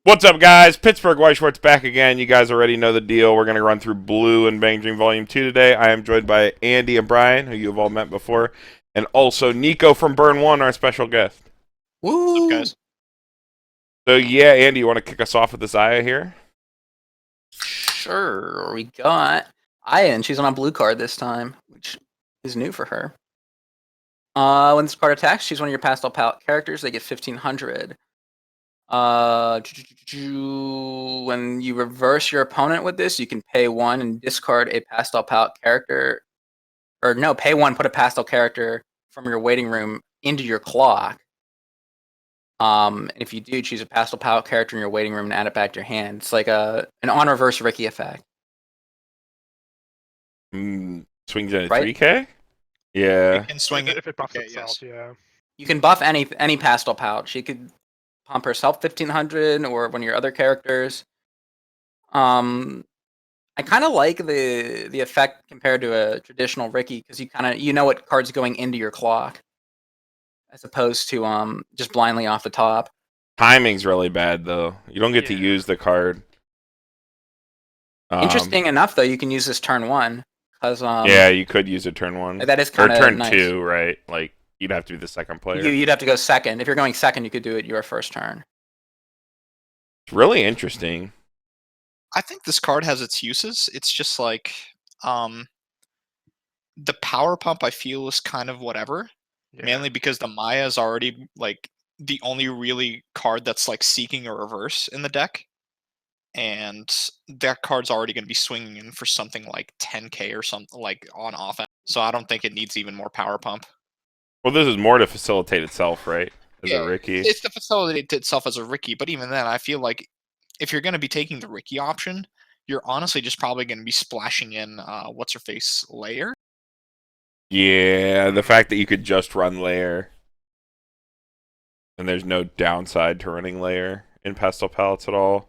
What's up, guys? Pittsburgh Weiss Schwarz back again. You guys already know the deal. We're going to run through Blue and BanG Volume 2 today. I am joined by Andy and Brian, who you've all met before, and also Niko from Burn 1, our special guest. Woo! What's up, guys? So, yeah, Andy, you want to kick us off with this Aya here? Sure, we got Aya, and she's on a blue card this time, which is new for her. When this card attacks, she's one of your pastel palette characters. They get 1,500. When you reverse your opponent with this, you can pay 1 and discard a pastel palette character. Or no, pay 1, put a pastel character from your waiting room into your clock. And if you do, choose a pastel palette character in your waiting room and add it back to your hand. It's like an on reverse Ricky effect. Swings in a Right? 3K? Yeah. You can swing it if it buffs okay, itself, yes. yeah. You can buff any pastel palette. She could pump herself 1,500 or one of your other characters. I kind of like the effect compared to a traditional Ricky because you know what card's going into your clock, as opposed to just blindly off the top. Timing's really bad, though. You don't get to use the card. Interesting enough, though, you can use this turn 1 because yeah, you could use it turn 1. that is or kind of turn nice. 2, right? Like, you'd have to be the second player. You'd have to go second. If you're going second, you could do it your first turn. It's really interesting. I think this card has its uses. It's just like the power pump I feel is kind of whatever. Yeah. Mainly because the Maya is already like the only really card that's like seeking a reverse in the deck. And that card's already going to be swinging in for something like 10k or something like on offense. So I don't think it needs even more power pump. Well, this is more to facilitate itself, right? As a Ricky. It's to facilitate itself as a Ricky, but even then, I feel like if you're going to be taking the Ricky option, you're honestly just probably going to be splashing in what's her face layer. Yeah, the fact that you could just run layer, and there's no downside to running layer in pastel palettes at all.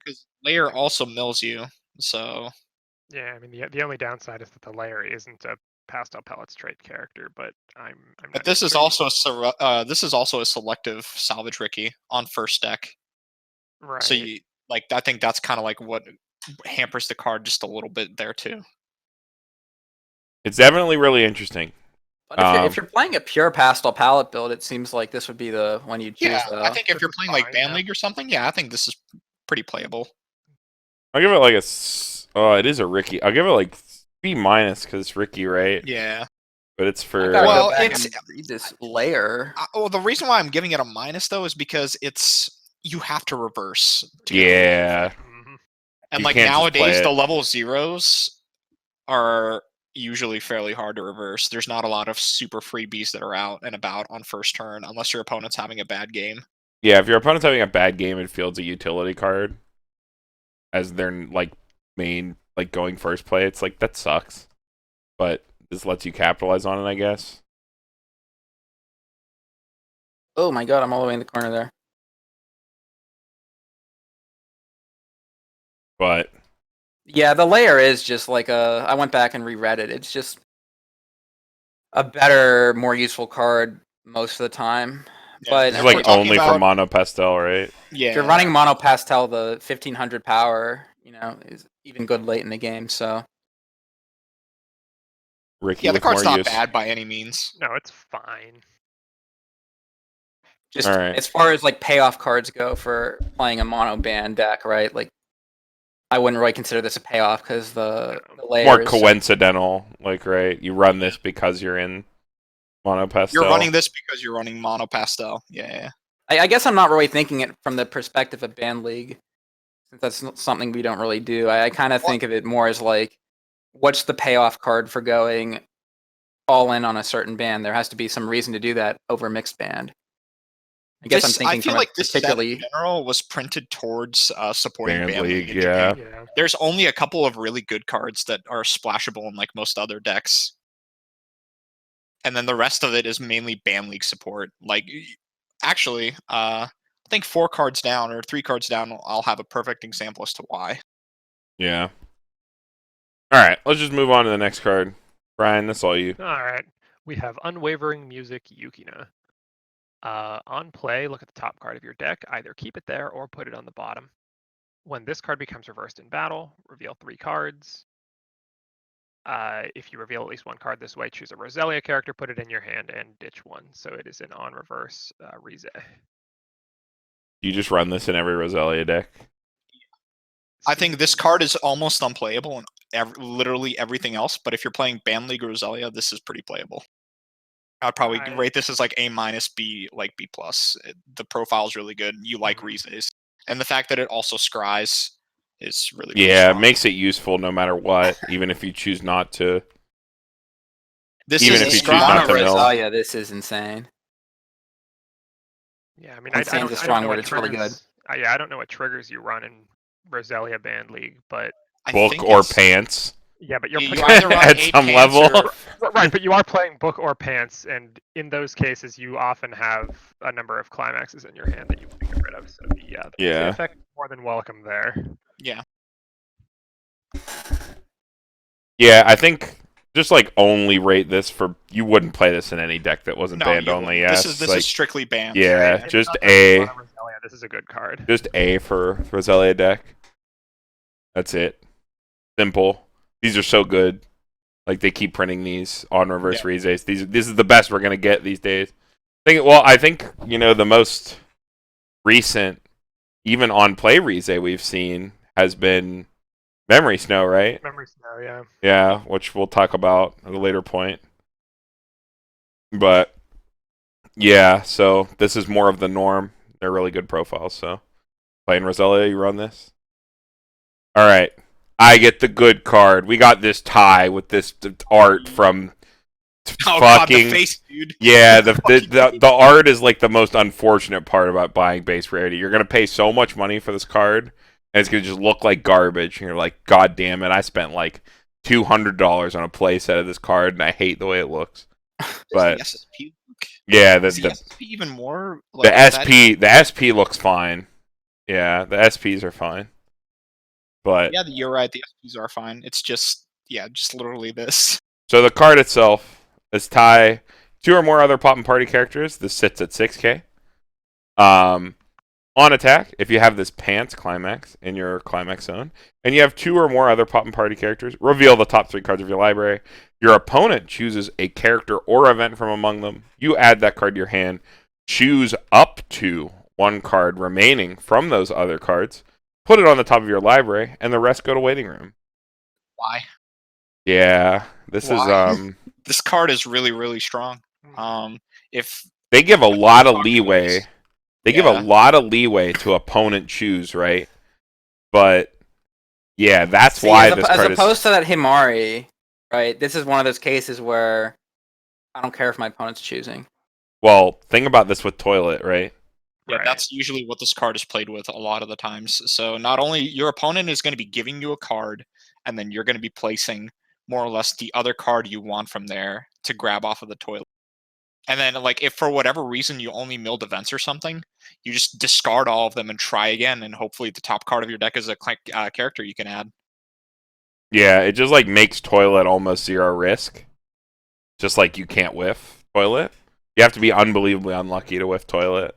Because layer also mills you, so Yeah, I mean the only downside is that the layer isn't a pastel palettes trait character, but I'm but not this even is sure. also a selective salvage Ricky on first deck. Right. So you like I think that's kind of like what hampers the card just a little bit there too. It's definitely really interesting. But if you're playing a pure pastel palette build, it seems like this would be the one you'd choose. Yeah, though. I think if This you're is playing like fine, Ban yeah. League or something, yeah, I think this is pretty playable. I'll give it like oh, it is a Ricky. I'll give it like B minus because it's Ricky, right? Yeah. But it's for. I gotta Well, go back it's- and read this layer. Well, the reason why I'm giving it a minus though is because you have to reverse. To get it. Yeah. Mhm. And You like can't just play nowadays, it. the level zeros are usually fairly hard to reverse. There's not a lot of super freebies that are out and about on first turn unless your opponent's having a bad game. Yeah, if your opponent's having a bad game and fields a utility card as their like main like going first play, it's like that sucks. But this lets you capitalize on it, I guess. Oh my god, I'm all the way in the corner there. But Yeah, the layer is just like I went back and reread it. It's just a better, more useful card most of the time. Yeah, But it's if like we're talking only for about- mono pastel, right? Yeah. if you're running mono pastel, the 1,500 power, is even good late in the game. So Ricky Yeah, the with card's more not use. bad by any means. No, it's fine. just All right. as far as like payoff cards go for playing a mono ban deck, right? Like I wouldn't really consider this a payoff because the layer More is coincidental, like right? You run this because you're in mono pastel. You're running this because you're running mono pastel. Yeah. I guess I'm not really thinking it from the perspective of Ban League, since that's not something we don't really do. I kind of think of it more as like, what's the payoff card for going all in on a certain band? There has to be some reason to do that over mixed band. I guess I'm thinking I feel from like a this set particularly. in general was printed towards supporting Ban Ban League, League. yeah. Yeah. There's only a couple of really good cards that are splashable in like most other decks. And then the rest of it is mainly Ban League support. Like, actually, I think 4 cards down or 3 cards down, I'll have a perfect example as to why. Yeah. All right, let's just move on to the next card. Brian, that's all you. All right. We have Unwavering Music Yukina. On play, look at the top card of your deck. Either keep it there or put it on the bottom. When this card becomes reversed in battle, reveal 3 cards. If you reveal at least 1 card this way, choose a Roselia character, put it in your hand, and ditch 1. So it is an on reverse Rize. You just run this in every Roselia deck. I think this card is almost unplayable in literally everything else, but if you're playing Ban League Roselia, this is pretty playable. I'd probably rate this as like A-, B, like B+. The profile is really good. You like Rizes. And the fact that it also scries is really, really Yeah, it strong. makes it useful no matter what, even if you choose not to. This Even is if you a choose not strong to mill. Rosalia, this is insane. Yeah, I mean, Insane's a strong word. It's really good. Yeah, I don't know what triggers you run in Roselia Band League, but I Book think or it's- pants. yeah, but you're You playing either run At 8 some pants level. or- right, but you are playing book or pants, and in those cases, you often have a number of climaxes in your hand that you want to get rid of. So the Yeah. effect is more than welcome there. Yeah. Yeah, I think just like only rate this for you wouldn't play this in any deck that wasn't No, banned you only. wouldn't. Yes, This is strictly banned. yeah, It's just not that you A, want Roselia, this is a good card. just A for Roselia deck. That's it. Simple. These are so good. Like they keep printing these on reverse Rizes. This is the best we're gonna get these days. I think the most recent, even on play Rize we've seen has been Memory Snow, right? Memory Snow, yeah. Yeah, which we'll talk about at a later point. But yeah, so this is more of the norm. They're really good profiles. So playing Roselia, you run this. All right, I get the good card. We got this tie with this art from Oh fucking god, the face, dude. yeah. The art is like the most unfortunate part about buying base rarity. You're gonna pay so much money for this card, and it's gonna just look like garbage. And you're like, God damn it! I spent like $200 on a playset of this card, and I hate the way it looks. But Does the SSP look? yeah, Is the SSP even more the like the SP looks fine. Yeah, the SPs are fine. But Yeah, you're right. The SPs are fine. It's just literally this. so the card itself is tie 2 or more other pop and party characters. This sits at 6K. On attack, if you have this pants climax in your climax zone, and you have 2 or more other pop and party characters, reveal the top 3 cards of your library. Your opponent chooses a character or event from among them. You add that card to your hand. Choose up to 1 card remaining from those other cards. Put it on the top of your library, and the rest go to waiting room. Why? Yeah, this Why? is This card is really, really strong. If they give a lot of leeway. They give a Yeah. lot of leeway to opponent choose, right? But yeah, that's why this card as opposed to that Himari, right? This is one of those cases where I don't care if my opponent's choosing. Well, think about this with Toilet, right? Yeah, Right. that's usually what this card is played with a lot of the times. So not only your opponent is going to be giving you a card, and then you're going to be placing more or less the other card you want from there to grab off of the Toilet. And then, like, if for whatever reason you only milled events or something, you just discard all of them and try again, and hopefully the top card of your deck is a character you can add. Yeah, it just like makes Toilet almost 0 risk. Just like you can't whiff Toilet. You have to be unbelievably unlucky to whiff Toilet.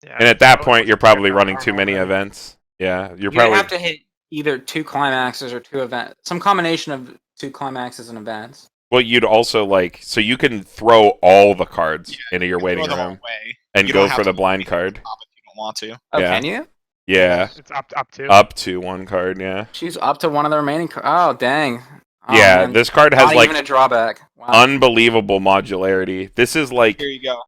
Yeah, And at that so point, you're it's probably not running normal, too many right? events. Yeah, you're You probably have to hit either 2 climaxes or 2 events. Some combination of 2 climaxes and events. well, you'd also like so you can throw all the cards into your You can waiting throw them room away. and You go don't have for to the blind leave card. top if you don't want to. Oh, Yeah. can you? Yeah, It's up to. up to 1 card. Yeah, Choose up to one of the remaining cards. Oh, dang. Oh, yeah. man. This card has Not like even a drawback. Wow. unbelievable modularity. This is like Here you go.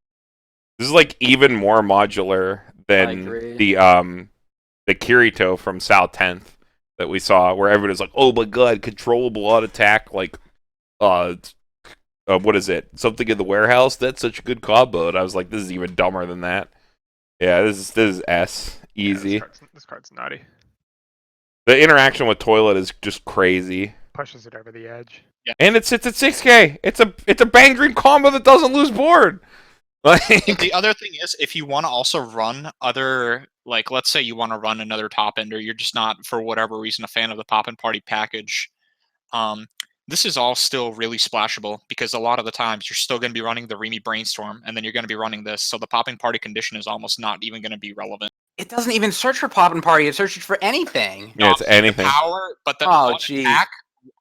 even more modular than agree. the Kirito from South 10th that we saw, where everybody's like, "Oh my god, controllable auto attack!" Like, what is it? Something in the warehouse. That's such a good combo. And I was like, "This is even dumber than that." Yeah, this is S easy. Yeah, this card's naughty. The interaction with Toilet is just crazy. Pushes it over the edge. And it sits at 6K. It's a bang green combo that doesn't lose board. Like, The other thing is, if you want to also run other, like, let's say you want to run another top ender, you're just not, for whatever reason, a fan of the pop and party package. this is all still really splashable because a lot of the times you're still going to be running the Remy Brainstorm, and then you're going to be running this, so the popping party condition is almost not even going to be relevant. It doesn't even search for Poppin' Party. It searches for anything. Yeah, it's The anything. power, but Oh, geez.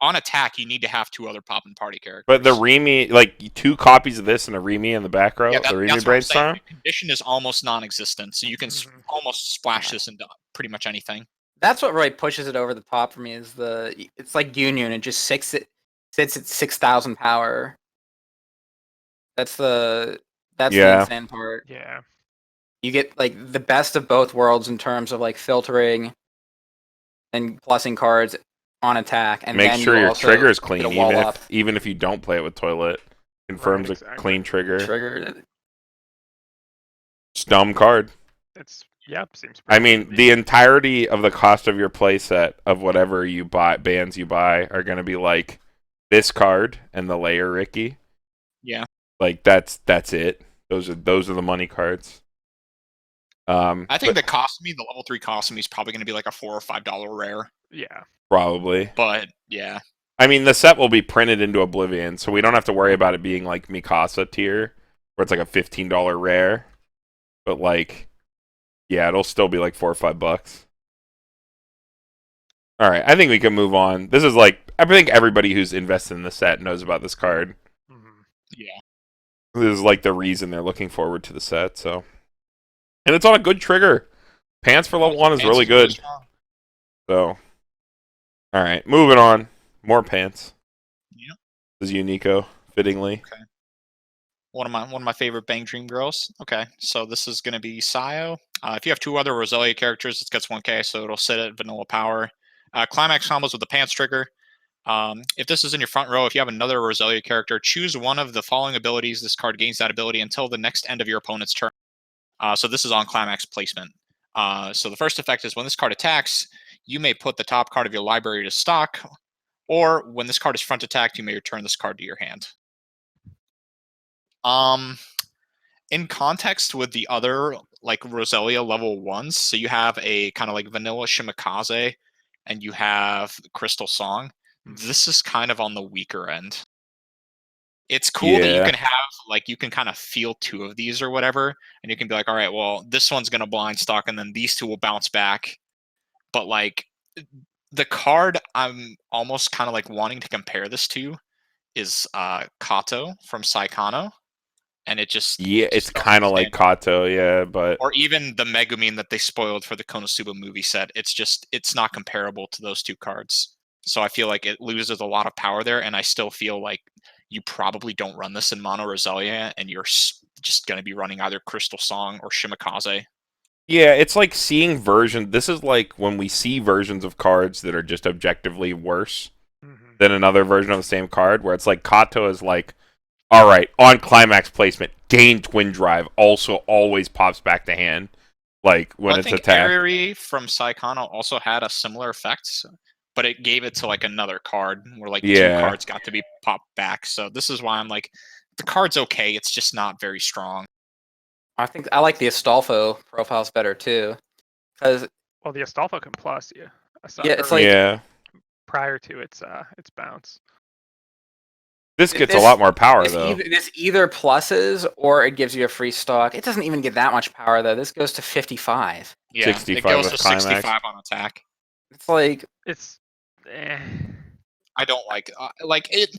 on attack, you need to have 2 other popping party characters. But the Remy, like 2 copies of this and a Remy in the back row, Yeah, the Remy that's what I'm saying. Brainstorm. The condition is almost non-existent, so you can almost splash this into pretty much anything. That's what really pushes it over the top for me. It's like Union. It just sits at 6,000 power. That's the insane part. Yeah. You get like the best of both worlds in terms of like filtering and plussing cards on attack, and Make then sure you your also trigger is clean, get a wall up. even if you don't play it with toilet. Confirms Right, a clean trigger. Trigger. It's dumb card. It's seems. I pretty mean, easy. the entirety of the cost of your playset of whatever you buy, bands you buy, are going to be like this card and the layer Ricky. Yeah. Like that's it. Those are the money cards. I think the level 3 Cosmi is probably going to be like a $4 or $5 rare. Yeah. Probably. But yeah. I mean, the set will be printed into Oblivion, so we don't have to worry about it being like Mikasa tier, where it's like a $15 rare. But like, yeah, it'll still be like $4 or $5. All right, I think we can move on. This is like, I think everybody who's invested in the set knows about this card. Yeah. This is like the reason they're looking forward to the set. So, and it's on a good trigger. Pants for level 1 is really good. So, all right, moving on. More pants. Yeah. This is you, Niko, fittingly. Okay. One of my favorite Bang Dream girls. Okay, so this is going to be Sayo. If you have 2 other Roselia characters, it gets 1k, so it'll sit at vanilla power. Climax combos with the pants trigger. If this is in your front row, if you have another Roselia character, choose one of the following abilities. This card gains that ability until the next end of your opponent's turn. So this is on Climax placement. So the first effect is when this card attacks, you may put the top card of your library to stock, or when this card is front attacked, you may return this card to your hand. In context with the other like Roselia level 1s, so you have a kind of like vanilla Shimikaze and you have Crystal Song. This is kind of on the weaker end. It's cool that you can have like you can kind of feel 2 of these or whatever, and you can be like, all right, well, this one's gonna blind stock, and then these 2 will bounce back. But like the card I'm almost kind of like wanting to compare this to is Kato from Saikano. And it just it's kind of like Kato, yeah, but or even the Megumin that they spoiled for the Konosuba movie set. It's not comparable to those 2 cards. So I feel like it loses a lot of power there, and I still feel like you probably don't run this in Mono Roselia, and you're just going to be running either Crystal Song or Shimikaze. Yeah, it's like seeing versions. This is like when we see versions of cards that are just objectively worse than another version of the same card, where it's like Kato is like, all right, on Climax placement, gain Twin Drive also always pops back to hand, like when it's attacked. Ariri from Saikano also had a similar effect, but it gave it to like another card where like 2 cards got to be popped back. So this is why I'm like, the card's okay, it's just not very strong. I think I like the Astolfo profiles better too, because the Astolfo can plus you. It's like prior to its bounce. This gets a lot more power though. This either pluses or it gives you a free stock. It doesn't even get that much power though. This goes to 55. Yeah, 65 it goes to Climax. 65 on attack. It's like I don't like it.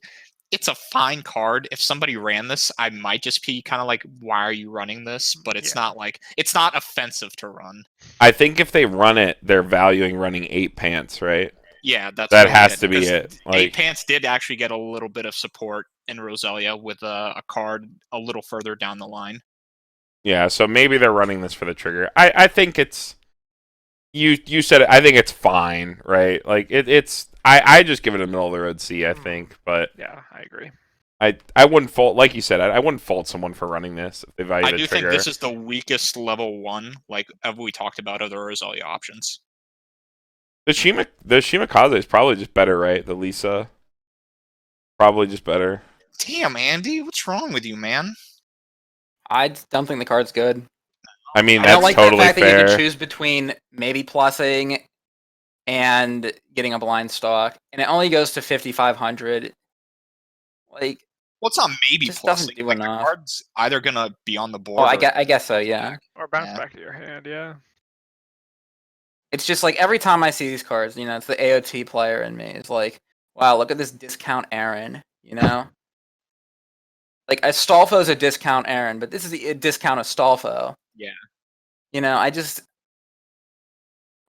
It's a fine card. If somebody ran this, I might just be kind of like, why are you running this? But it's not like, it's not offensive to run. I think if they run it, they're valuing running 8 pants, right? Yeah, that has to be it. Like, 8 pants did actually get a little bit of support in Roselia with a card a little further down the line. Yeah, so maybe they're running this for the trigger. I think it's you said it. I think it's fine, right? Like it's. I just give it a middle of the road C. I think, but yeah, I agree. I wouldn't fault, like you said, I wouldn't fault someone for running this if they value the trigger. I do think this is the weakest level 1, like we talked about, of the Roselia options. The Shimikaze is probably just better, right? The Lisa, probably just better. Damn, Andy, what's wrong with you, man? I don't think the card's good. I mean, I don't like totally the fact fair. that you can choose between maybe plussing and getting a blind stalk, and it only goes to 5,500. Like, Well, it's not maybe just plus. doesn't do Like, enough. the card's either gonna be on the board. Oh, or I guess so. Yeah. Or bounce Yeah. back to your hand, yeah. It's just like every time I see these cards, you know, it's the AOT player in me. It's like, wow, look at this discount Aaron. You know, like Astolfo is a discount Aaron, but this is a discount Astolfo. Yeah. You know, I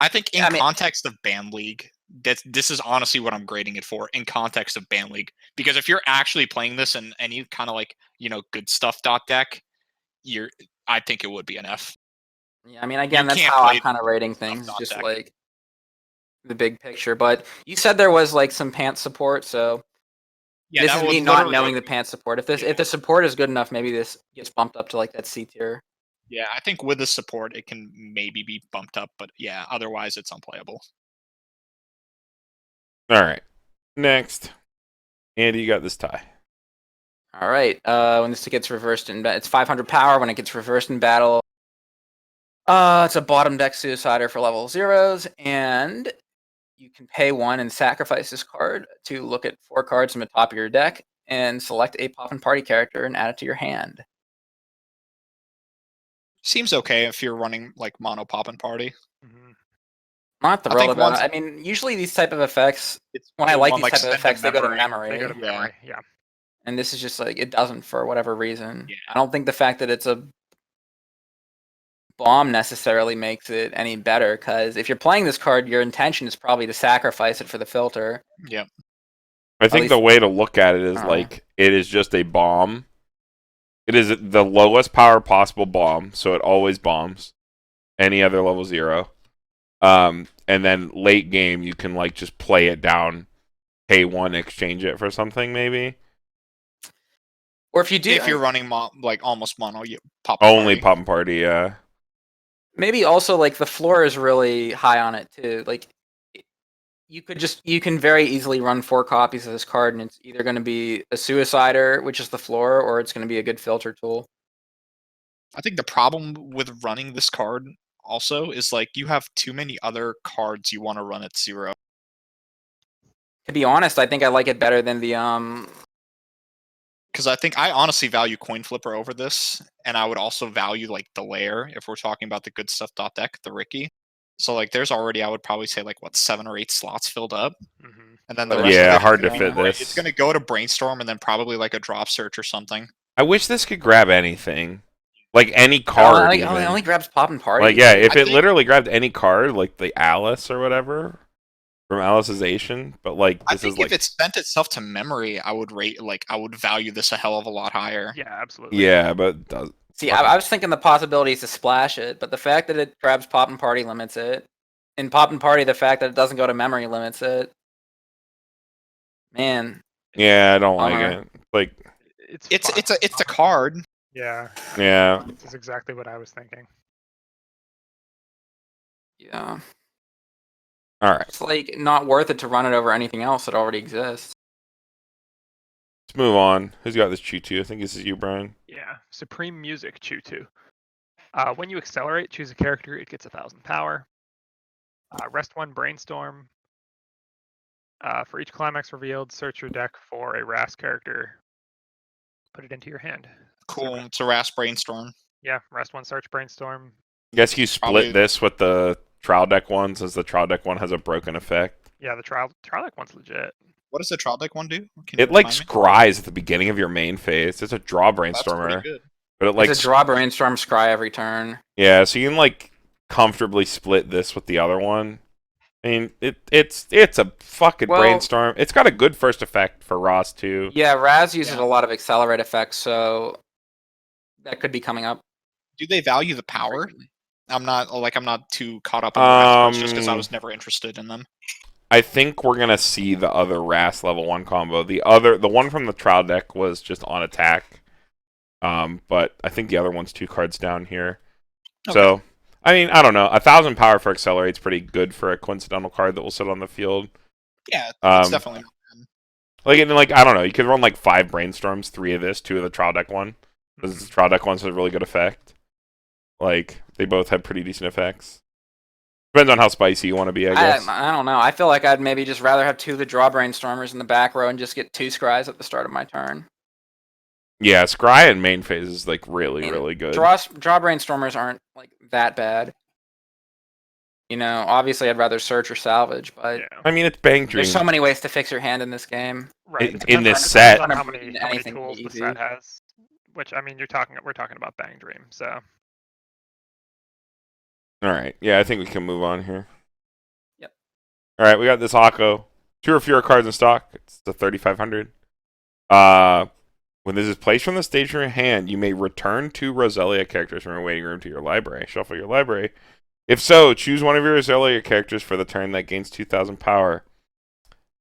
think in context of Ban League, this is honestly what I'm grading it for in context of Ban League. Because if you're actually playing this in any kind of like, you know, good stuff deck, I think it would be an F. yeah, I mean, again, You that's can't how play I'm kind of rating stuff things, dot just deck. like the big picture. But you said there was like some pants support, so Yeah, this that is would me not literally knowing go- the pants support. If Yeah. the support is good enough, maybe this gets bumped up to like that C tier. Yeah, I think with the support, it can maybe be bumped up, but yeah, otherwise it's unplayable. All right. Next. Andy, you got this tie. All right. When this gets reversed it's 500 power. When it gets reversed in battle, it's a bottom deck suicider for level 0s, and you can pay 1 and sacrifice this card to look at 4 cards from the top of your deck and select a Poppin' Party character and add it to your hand. Seems okay if you're running like mono Poppin' Party. Mhm. Not I thrilled think about once- it. I mean, usually these type of effects, It's when I the like one, these type of spend the effects, they go to memory. They go to memory. memory, yeah. And this is just like, it doesn't for whatever reason. Yeah. I don't think the fact that it's a bomb necessarily makes it any better, because if you're playing this card, your intention is probably to sacrifice it for the filter. Yeah. I think the least- way to look at it is like it is just a bomb. It is the lowest power possible bomb, so it always bombs any other level 0. And then late game you can like just play it down, pay 1, exchange it for something maybe. Or if you do, If you're running like almost mono, you pop Only Poppin' Party, yeah. maybe also like the floor is really high on it too. Like you can very easily run 4 copies of this card, and it's either going to be a suicider, which is the floor, or it's going to be a good filter tool. I think the problem with running this card also is like you have too many other cards you want to run at 0. To be honest, I think I like it better than the Because I think I honestly value Coin Flipper over this, and I would also value like the Lair if we're talking about the good stuff deck, the Ricky. So like there's already, I would probably say like what, 7 or 8 slots filled up, Mhm. and then the But rest yeah, of it, hard to it's fit gonna- this. It's gonna go to Brainstorm and then probably like a Drop Search or something. I wish this could grab anything. Like any card. it only grabs Poppin' Party. Like yeah, if I it think- literally grabbed any card, like the Alice or whatever from Alicization, but like I this think is like if it sent itself to memory, I would value this a hell of a lot higher. Yeah, absolutely. yeah, but it does. See, I was thinking the possibilities to splash it, but the fact that it grabs Poppin' Party limits it. In Poppin' Party, the fact that it doesn't go to memory limits it. Man, Yeah, I don't like Bummer. it. Like It's fun. It's a card. Yeah. yeah. This is exactly what I was thinking. yeah, All right. it's like not worth it to run it over anything else that already exists. Let's move on. Who's got this Chew-2? I think this is you, Brian. Yeah. Supreme Music Chew-2. When you accelerate, choose a character, it gets 1,000 power. Rest 1, Brainstorm. For each climax revealed, search your deck for a RAS character. Put it into your hand. Cool. It's a Ras Brainstorm. Yeah, rest 1, search Brainstorm. Guess you split Probably- this with the trial deck one, since the trial deck one has a broken effect. Yeah, the trial deck one's legit. What does the trial deck one do? Can you It like remind me? scries at the beginning of your main phase. It's a draw That's brainstormer, pretty good. but it like It's a draw Brainstorm Scry every turn. yeah, so you can like comfortably split this with the other one. I mean, it's a fucking Well- brainstorm. It's got a good first effect for Ross too. Yeah, Raz uses Yeah. a lot of accelerate effects, so that could be coming up. Do they value the power? frequently. I'm not too caught up in the Ras cards just because I Um, was never interested in them. I think we're gonna see the other Ras level 1 combo. The one from the trial deck was just on attack. But I think the other one's 2 cards down here. Okay. So I mean, I don't know. 1,000 power for Accelerate's pretty good for a coincidental card that will sit on the field. Yeah, it's Um, definitely. Like, and like I don't know. You could run like 5 brainstorms, 3 of this, 2 of the trial deck one. Because the trial deck one's a really good effect. Like they both have pretty decent effects. Depends on how spicy you want to be, I guess. I don't know. I feel like I'd maybe just rather have 2 of the draw brainstormers in the back row and just get 2 scries at the start of my turn. Yeah, Scry in main phase is like really, I mean, really good. Draw brainstormers aren't like that bad. You know, obviously I'd rather search or salvage, but Yeah. I mean, it's Bang Dream. there's so many ways to fix your hand in this game. Right. in Depends this on- set. depends on how Kind of many anything tools the easy. set has. Which I mean, we're talking about Bang Dream, so All right. Yeah, I think we can move on here. Yep. All right, we got this Akko. 2 or fewer cards in stock. It's the 3,500. When this is placed from the stage from your hand, you may return 2 Roselia characters from your waiting room to your library. Shuffle your library. If so, choose one of your Roselia characters for the turn that gains 2,000 power.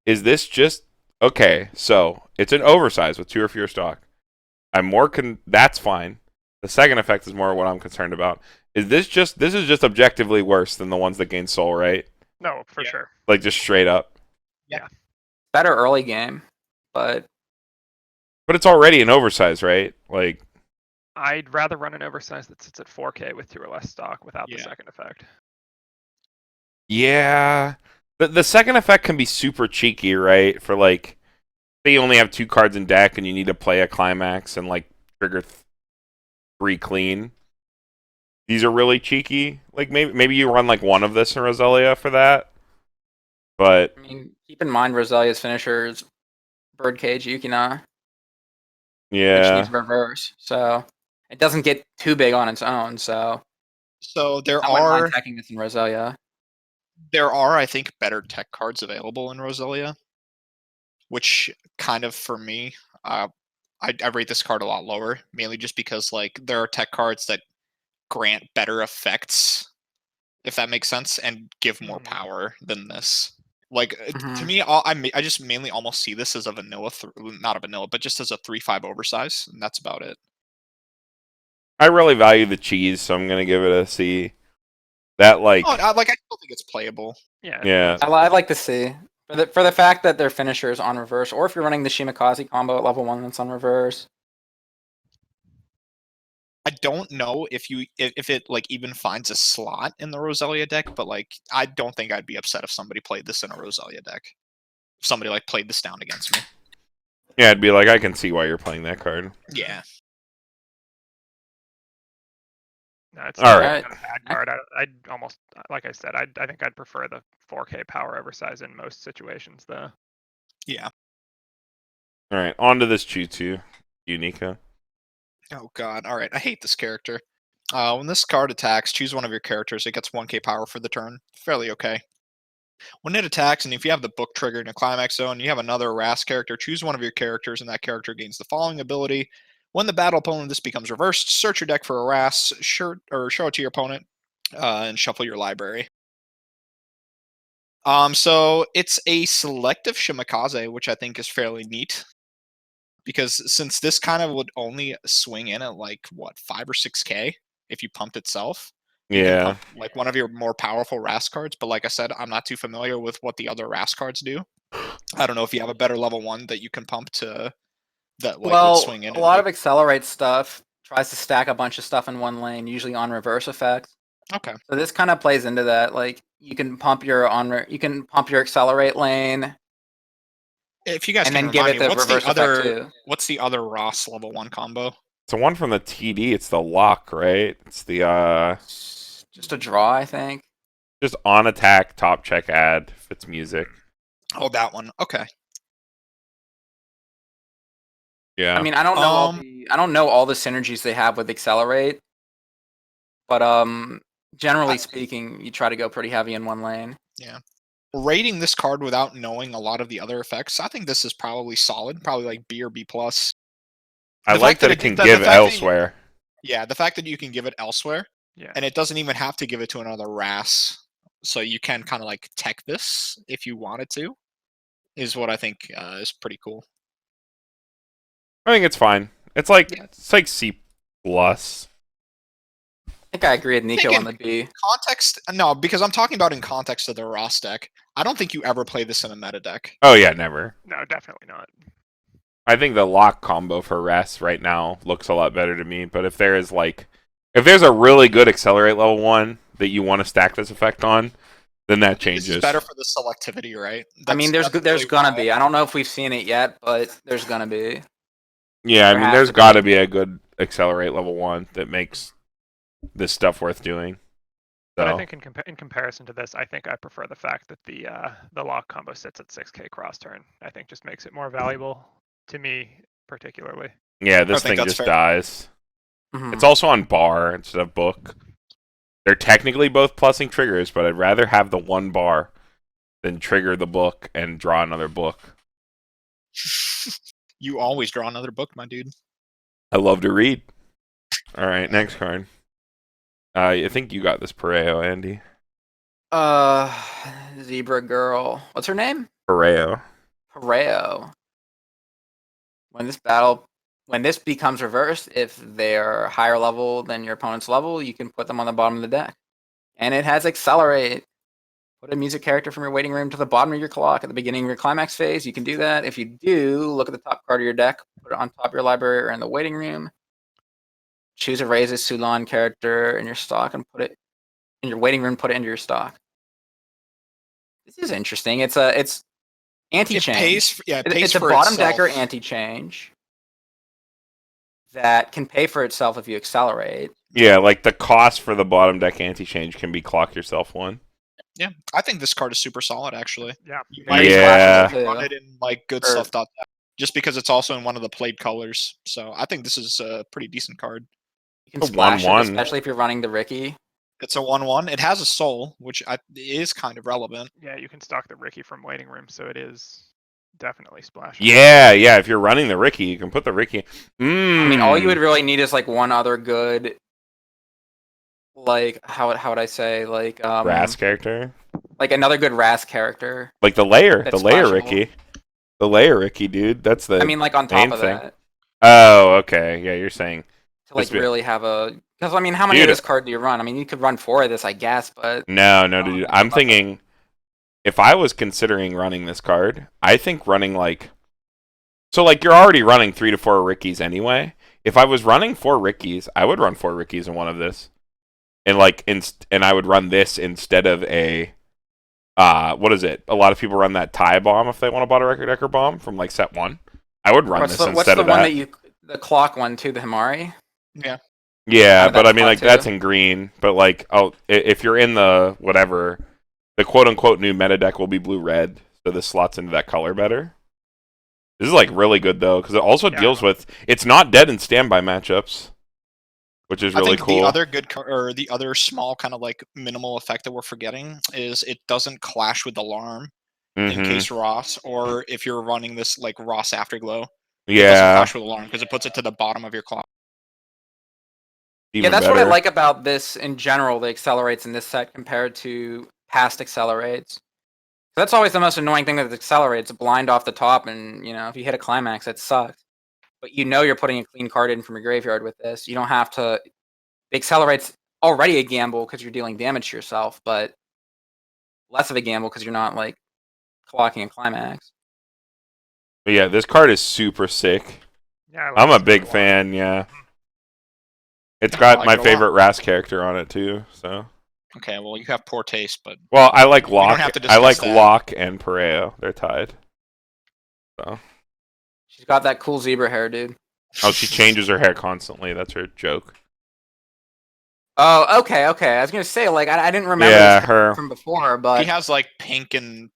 Is this just... Okay, so it's an oversize with 2 or fewer stock. That's fine. The second effect is more what I'm concerned about. This is just objectively worse than the ones that gain soul, right? no, for Yeah. sure. Like just straight up. Better early game, but It's already an oversize, right? Like, I'd rather run an oversize that sits at 4K with 2 or less stock without the Yeah. second effect. yeah. The second effect can be super cheeky, right? For like, say you only have 2 cards in deck and you need to play a climax and like trigger 3 clean. These are really cheeky. Like maybe you run like one of this in Roselia for that. But I mean, keep in mind Roselia's finisher's Birdcage Yukina, which yeah, needs reverse, so it doesn't get too big on its own. So So I wouldn't mind attacking this in Roselia. I think, better tech cards available in Roselia, which kind of for me, I rate this card a lot lower, mainly just because like there are tech cards that grant better effects, if that makes sense, and give more Mhm. power than this. Like to Mhm. me, I just mainly almost see this as a vanilla, not a vanilla, but just as a 3/5 oversize, and that's about it. I really value the cheese, so I'm gonna give it a C. That like, Oh, I still think it's playable. yeah, I'd like to see for the fact that their finisher is on reverse, or if you're running the Shimakaze combo at level 1 that's on reverse. I don't know if it like even finds a slot in the Roselia deck, but like I don't think I'd be upset if somebody played this in a Roselia deck. If somebody like played this down against me. yeah, I'd be like, I can see why you're playing that card. Yeah. No, it's All not right. a bad card. I'd almost, like I said, I think I'd prefer the 4K power oversize in most situations, though. Yeah. All right, on to this Choo-Choo, Niko. Oh god. All right. I hate this character. When this card attacks, choose one of your characters. It gets 1k power for the turn. Fairly okay. When it attacks, and if you have the book trigger in a climax zone, you have another Ras character, choose one of your characters, and that character gains the following ability. When the battle opponent this becomes reversed, search your deck for a Ras, show it to your opponent, and shuffle your library. So it's a selective Shimakaze, which I think is fairly neat. Because since this kind of would only swing in at like what 5 or 6k if you pumped itself, you can Yeah, pump like one of your more powerful Ras cards. But like I said, I'm not too familiar with what the other Ras cards do. I don't know if you have a better level 1 that you can pump to that like would swing in. A lot of Accelerate stuff tries to stack a bunch of stuff in one lane, usually on reverse effects. Okay. So this kind of plays into that. Like you can pump your Accelerate lane, If you guys and can then give remind it me, the reverse effect too. what's the other Ross level 1 combo? it's the one from the TD. It's the lock, right? It's the Just a draw, I think. just on attack, top check, add if it's music. Oh, that one. Okay. Yeah, I mean, I don't know I don't know all the synergies they have with Accelerate, but generally speaking, you try to go pretty heavy in one lane. Yeah. Rating this card without knowing a lot of the other effects, I think this is probably solid, probably like B or B plus. I the like fact that that it it- can the give fact that you- elsewhere. Yeah, the fact that you can give it elsewhere, Yeah. and it doesn't even have to give it to another Ras, so you can kind of like tech this if you wanted to, is what I think is pretty cool. I think it's fine. It's like Yeah. C plus. I think I agree with Niko Thinking- on the B. Context? No, because I'm talking about in context of the Ras deck. I don't think you ever play this in a meta deck. Oh yeah, never. No, definitely not. I think the lock combo for Res right now looks a lot better to me. But if there is like If there's a really good accelerate level 1 that you want to stack this effect on, then that changes. This is better for the selectivity, right? I mean, there's that's there's really gonna why. be. I don't know if we've seen it yet, but there's gonna be. Yeah, I There mean, has there's to be. got to be a good accelerate level 1 that makes this stuff worth doing. But I So, think in comparison to this, I think I prefer the fact that the lock combo sits at 6k cross turn. I think just makes it more valuable to me particularly. yeah, this think thing that's just fair. dies. Mhm. It's also on bar instead of book. They're technically both plussing triggers, but I'd rather have the 1 bar than trigger the book and draw another book. You always draw another book, my dude. I love to read. All right, next card. I think you got this Pareo, Andy. Zebra girl. What's her name? Pareo. Pareo. When this becomes reversed, if they're higher level than your opponent's level, you can put them on the bottom of the deck. And it has accelerate. Put a music character from your waiting room to the bottom of your clock at the beginning of your climax phase. You can do that. If you do, look at the top card of your deck, put it on top of your library or in the waiting room. Choose a Raises Sulan character in your stock and put it in your waiting room, put it into your stock. This is interesting. It's anti-change. It pays It's a for bottom itself. decker anti-change that can pay for itself if you accelerate. Yeah, like the cost for the bottom deck anti-change can be clock yourself 1. Yeah, I think this card is super solid, actually. Yeah. You Why might is Yeah. flashable run too? it in like good Or- stuff dot deck, just because it's also in one of the played colors. So I think this is a pretty decent card. You can A splash it, 1/1. especially if you're running the Ricky. It's a 1/1. It has a soul, which is kind of relevant. Yeah, you can stock the Ricky from waiting room, so it is definitely splashable. Yeah, yeah. If you're running the Ricky, you can put the Ricky. I mean, all Hmm. you would really need is like one other good, like how would I say, like Brass character. like another good RAS character. Like the layer. That's The layer splashable. Ricky. The layer Ricky, dude. That's the I mean, like on main top of thing. that, Oh, okay. Yeah, you're saying. to like This bit- really have a. Because I mean, how many Dude. of this card do you run? I mean, you could run 4 of this, I guess, but No, don't dude. know I'm about that. thinking if I was considering running this card, I think running like so like you're already running 3 to 4 Rickies anyway. If I was running 4 Rickies, I would run 4 Rickies in one of this. And like and I would run this instead of a what is it? A lot of people run that tie bomb if they want to buy a record decker bomb from like set 1. I would run this what's instead the of one that. that you the clock one too, the Himari? Yeah. Yeah, Out of but that I mean, slot like too? that's in green. But like, if you're in the whatever, the quote unquote new meta deck will be blue red, so this slots into that color better. This is like really good though, because it also Yeah. deals with. It's not dead in standby matchups, which is I really think cool. the other good or the other small kind of like minimal effect that we're forgetting is it doesn't clash with alarm in Mhm. case Ross, or if you're running this like Ross Afterglow, it doesn't Yeah, clash with alarm because it puts it to the bottom of your clock. Yeah, even that's better. what I like about this in general, the accelerates in this set compared to past accelerates. That's always the most annoying thing that it accelerates, blind off the top, and if you hit a climax, it sucks. But you're putting a clean card in from your graveyard with this. You don't have to. The accelerate's already a gamble because you're dealing damage to yourself, but less of a gamble because you're not like clocking a climax. But yeah, this card is super sick. Yeah, I like I'm a this card big lot. fan. Yeah, it's I got like my it a lot. favorite Ras character on it too. So, Okay, well you have poor taste, but well, I like We don't Locke. have to I like discuss that. Locke and Pareo. They're tied. So. She's got that cool zebra hair, dude. Oh, she changes her hair constantly. That's her joke. Oh, okay. I was gonna say, like, I didn't remember Yeah, this her from before, but he has like pink and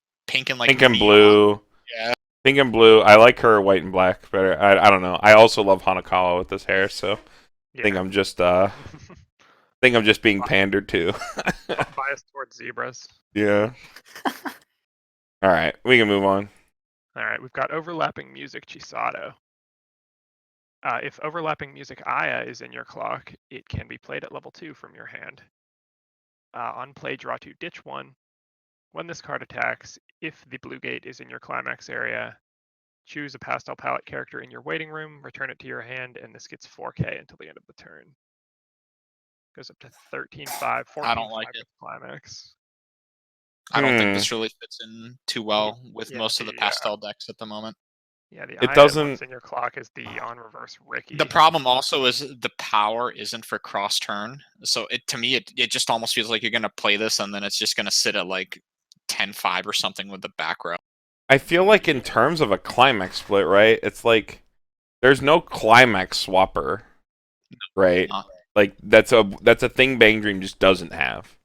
like pink and neon. blue. Yeah. Pink and blue. I like her white and black better. I don't know. I also love Hanakawa with this hair, so I think Yeah. I'm just being pandered to. Biased towards zebras. Yeah. All right, we can move on. All right, we've got overlapping music Chisato. If overlapping music Aya is in your clock, it can be played at level 2 from your hand. On play, draw 2, ditch 1. When this card attacks, if the blue gate is in your climax area, choose a pastel palette character in your waiting room, return it to your hand, and this gets 4k until the end of the turn. Goes up to 13-5, 14-5 I don't like it. with climax. I don't think this really fits in too well with Yeah, most of the pastel decks at the moment. Yeah, the It eye doesn't- that's in your clock is the on reverse Ricky. The problem also is the power isn't for cross turn. So to me it just almost feels like you're gonna play this and then it's just gonna sit at like 10-5 or something with the back row. I feel like in terms of a climax split, right? It's like there's no climax swapper, right? Not. Like that's a thing Bang Dream just doesn't have.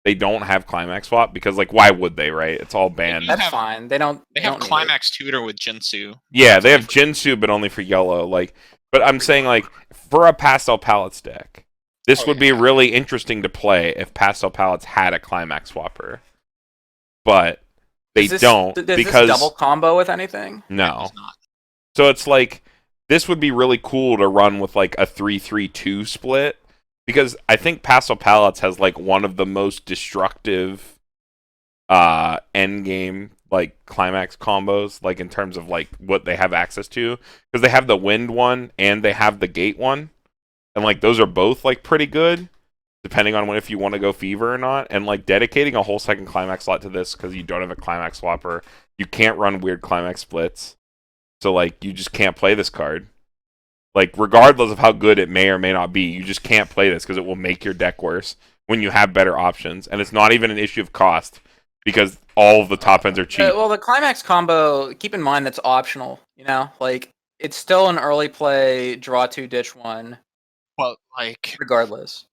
They don't have climax swap because like why would they, right? It's all banned. That's have- fine. They don't. They don't have need it. climax tutor with Jinsu. Yeah, they That's have Jinsu, but only for yellow. Like, but I'm saying like for a pastel palettes deck, this Oh, would yeah. be really interesting to play if pastel palettes had a climax swapper. But they don't Does because this double combo with anything? no. It's not. So it's like this would be really cool to run with like a 3-3-2 split because I think Pastel Palettes has like one of the most destructive end game like climax combos like in terms of like what they have access to because they have the wind one and they have the gate one and like those are both like pretty good depending on if you want to go fever or not and like dedicating a whole second climax slot to this because you don't have a climax swapper, you can't run weird climax splits. So, like, you just can't play this card. Like, regardless of how good it may or may not be, you just can't play this because it will make your deck worse when you have better options. And it's not even an issue of cost because all of the top ends are cheap. Well, the climax combo. Keep in mind that's optional. You know, like it's still an early play, draw 2, ditch 1, But like regardless.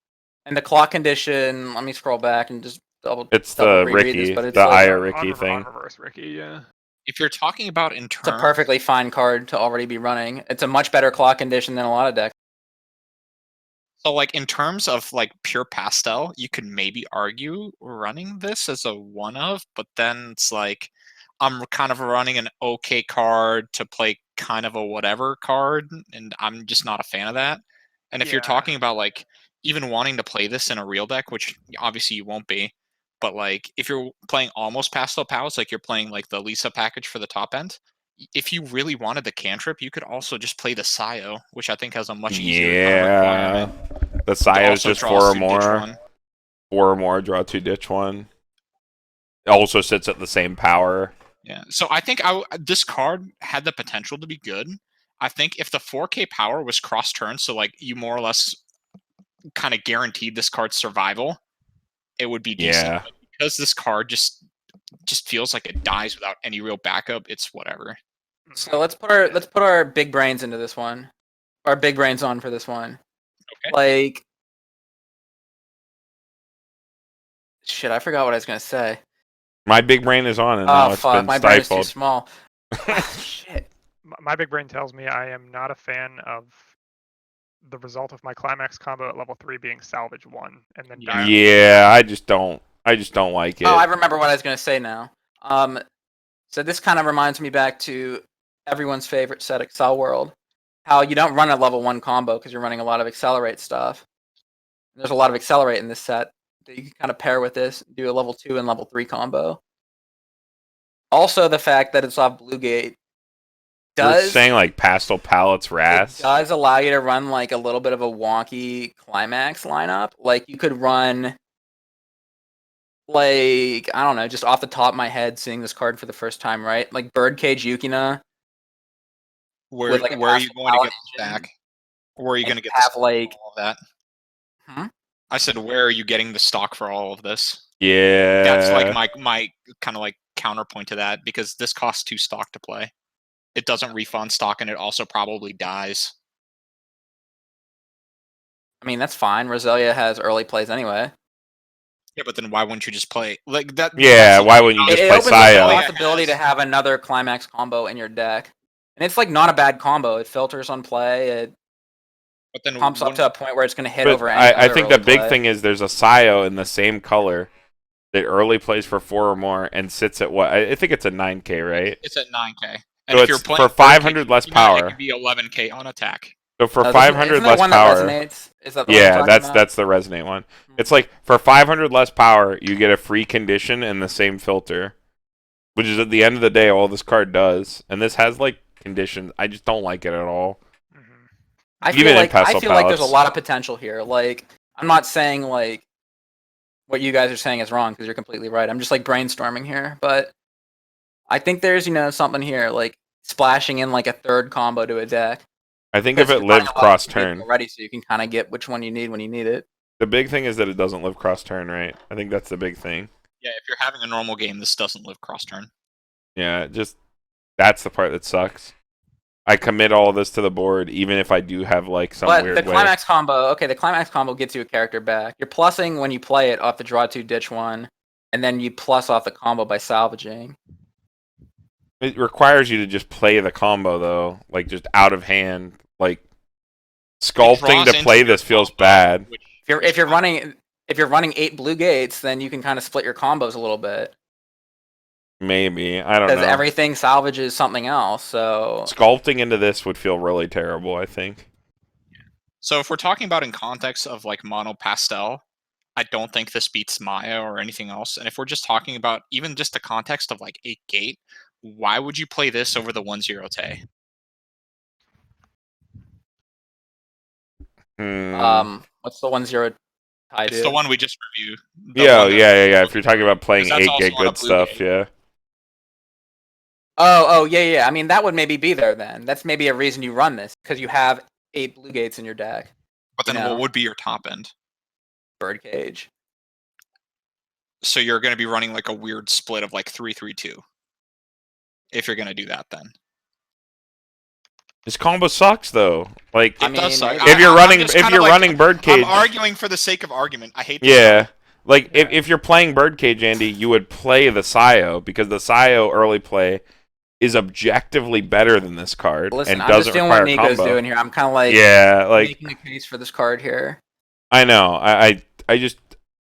And the clock condition. Let me scroll back and just double. It's double the reread Ricky, this, but it's the like, Aya Ricky on thing. reverse Ricky, yeah. if you're talking about in it's a terms perfectly fine card to already be running. It's a much better clock condition than a lot of decks. So, like, in terms of, like, pure pastel, you could maybe argue running this as a one-of, but then it's like, I'm kind of running an okay card to play kind of a whatever card, and I'm just not a fan of that. And if you're Yeah. talking about, like, even wanting to play this in a real deck, which obviously you won't be, but, like, if you're playing almost pastel pals, like you're playing, like, the Lisa package for the top end, if you really wanted the cantrip, you could also just play the Sayo, which I think has a much easier kind of Yeah. requirement. The Sayo's Also just draws 4 or to ditch more. one. 4 or more, draw 2, ditch 1. It also sits at the same power. Yeah. So I think this card had the potential to be good. I think if the 4K power was cross turn, so like you more or less kind of guaranteed this card's survival, it would be decent. Yeah. But because this card just feels like it dies without any real backup, it's whatever. So let's put our big brains into this one. Our big brains on for this one. Okay. Like, shit, I forgot what I was gonna say. My big brain is on and now Oh it's fuck, been my brain is too stifled. small. Shit. My big brain tells me I am not a fan of the result of my climax combo at level 3 being salvage 1 and then Yeah. die. Yeah, I just don't like it. Oh, I remember what I was gonna say now. So this kind of reminds me back to everyone's favorite set, Excel World. How you don't run a level 1 combo because you're running a lot of accelerate stuff. There's a lot of accelerate in this set that you can kind of pair with this, do a level 2 and level 3 combo. Also, the fact that it's off Blue Gate You're saying like pastel palettes it Ras. does allow you to run like a little bit of a wonky climax lineup. Like you could run, like, I don't know, just off the top of my head, seeing this card for the first time, right? Like Birdcage Yukina. Where With, like, a where are you pastel going to get palette this engine, back? Where are you and going to get have, the like- all of that? Hmm? I said, where are you getting the stock for all of this? Yeah. That's like my kind of like counterpoint to that because this costs 2 stock to play. It doesn't refund stock and it also probably dies. I mean, that's fine. Roselia has early plays anyway. Yeah, but then why wouldn't you just play like that? Yeah, that's why the- wouldn't you It, just it play opens up the Sayo? possibility to have another climax combo in your deck. And it's like not a bad combo. It filters on play. It But then pumps up wouldn't- to a point where it's going to hit But over any I other think the early big play. thing is there's a Sayo in the same color that early plays for 4 or more and sits at what? I think it's a 9K, right? it's at 9K. And So if you're it's playing for 500 less it power. could be 11K on attack. So for Isn't 500 that less one power. that resonates? Is that the one you're Yeah, talking that's about? that's the resonate one. It's like for 500 less power, you get a free condition and the same filter, which is at the end of the day all this card does. And this has like conditions. I just don't like it at all. Mhm. I Even feel in like pastel there's a palettes. lot of potential here. Like, I'm not saying like what you guys are saying is wrong because you're completely right. I'm just like brainstorming here, but I think there's something here. Like splashing in like a third combo to a deck. I think if it You're running lived a lot of cross games turn, already, so you can kind of get which one you need when you need it. the big thing is that it doesn't live cross turn, right? I think that's the big thing. Yeah, if you're having a normal game, this doesn't live cross turn. Yeah, just that's the part that sucks. I commit all of this to the board, even if I do have like some But weird the way. climax combo, okay, the climax combo gets you a character back. You're plussing when you play it off the draw 2, ditch 1, and then you plus off the combo by salvaging. It requires you to just play the combo though, like just out of hand. Like sculpting draws to play into your this feels combo, bad. which- If you're running 8 blue gates, then you can kind of split your combos a little bit Maybe I don't because know. everything salvages something else. So Sculpting into this would feel really terrible. I think. So if we're talking about in context of like mono pastel, I don't think this beats Maya or anything else. And if we're just talking about even just the context of like 8 gate, why would you play this over the 1-0 Tay? what's the 1-0 tie It's do? the one we just reviewed. Yeah. If you're talking about playing Because that's 8 gate also on a good blue stuff, gate. yeah. Oh, yeah. I mean, that would maybe be there then. That's maybe a reason you run this because you have 8 blue gates in your deck. But then No. what would be your top end? Birdcage. So you're going to be running like a weird split of like 3-3-2. If you're going to do that, then. This combo sucks though. Like I It does mean, suck. if you're I'm running just if kinda you're like- running birdcage, I'm arguing for the sake of argument. I hate this. yeah. Like if you're playing birdcage, Andy, you would play the Sio because the Sio early play is objectively better than this card listen, and I'm just doesn't doing what require Niko's combo. doing here. I'm kind of like Yeah, like making a case for this card here. I know. I just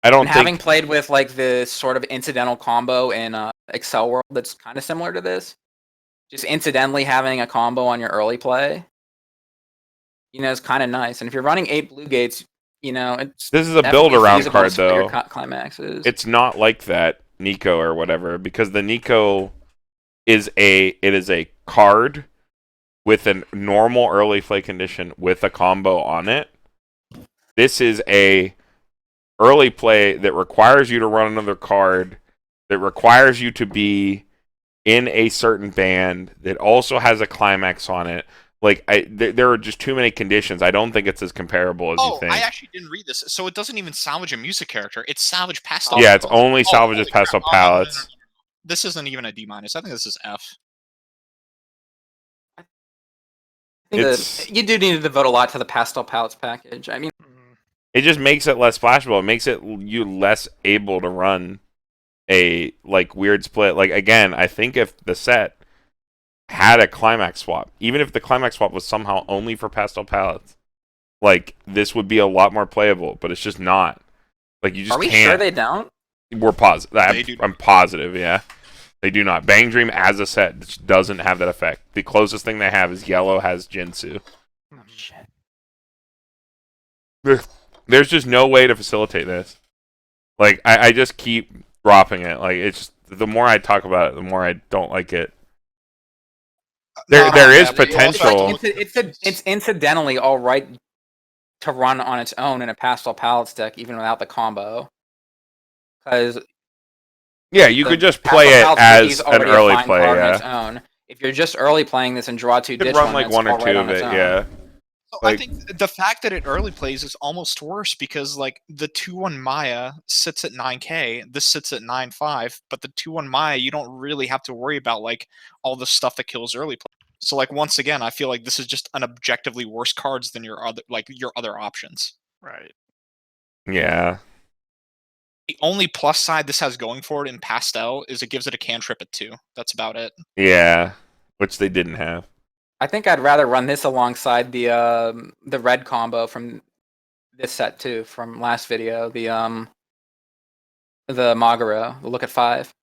I don't And having think played with like this sort of incidental combo in Excel World that's kind of similar to this, just incidentally having a combo on your early play, is kind of nice. And if you're running 8 blue gates, it's this is a definitely build around feasible to card split your though. climaxes. It's not like that Niko or whatever because the Niko is a card with a normal early play condition with a combo on it. This is a early play that requires you to run another card, that requires you to be in a certain band, that also has a climax on it. Like there are just too many conditions. I don't think it's as comparable as you think. I actually didn't read this. So it doesn't even salvage a music character. It's salvage pastel. Yeah, it's only salvages holy pastel crap. Oh, no. palettes. This isn't even a D-. I think this is F. I think It's- you do need to devote a lot to the pastel palettes package. I mean, It just makes it less splashable. It makes it you less able to run a like weird split. Like again, I think if the set had a climax swap, even if the climax swap was somehow only for pastel palettes, like this would be a lot more playable. But it's just not. Like you just are we can't. sure they don't? We're positive. They do. I'm positive. Yeah, they do not. Bang Dream as a set just doesn't have that effect. The closest thing they have is yellow has Jinsu. Oh shit. There's just no way to facilitate this. Like I just keep dropping it. Like it's just, the more I talk about it, the more I don't like it. There is potential. It's incidentally all right to run on its own in a pastel palettes deck, even without the combo. Because Yeah, you could just play it as an early play. On Yeah, its own. If you're just early playing this and draw 2 you could ditch run one, like that's one or all right two on of its it. own. Yeah, So Like- I think the fact that it early plays is almost worse because like the 2-1 Maya sits at 9k, this sits at 9.5, but the 2-1 Maya you don't really have to worry about like all the stuff that kills early play. So like once again, I feel like this is just an objectively worse cards than your other options. Right. yeah. The only plus side this has going for it in pastel is it gives it a cantrip at 2. That's about it. Yeah, which they didn't have. I think I'd rather run this alongside the red combo from this set too, from last video. The Magaro, the look at 5.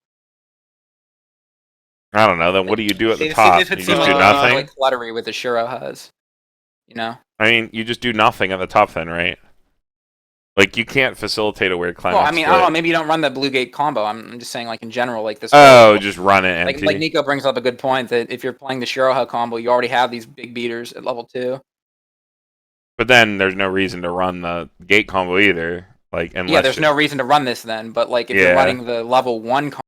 I don't know. Then what do you do at the This top? would You seem just like do a nothing. really cluttery with the Shiro has. I mean, you just do nothing at the top then, right? Like you can't facilitate a weird climax. Well, I mean, I don't know. split. Maybe you don't run the blue gate combo. I'm just saying, like in general, like this. Oh, just run it like empty. Niko brings up a good point that if you're playing the Shiroha combo, you already have these big beaters at level 2. But then there's no reason to run the gate combo either. Like unless Yeah, there's no reason to run this then. But like if you're Yeah. running the level 1 combo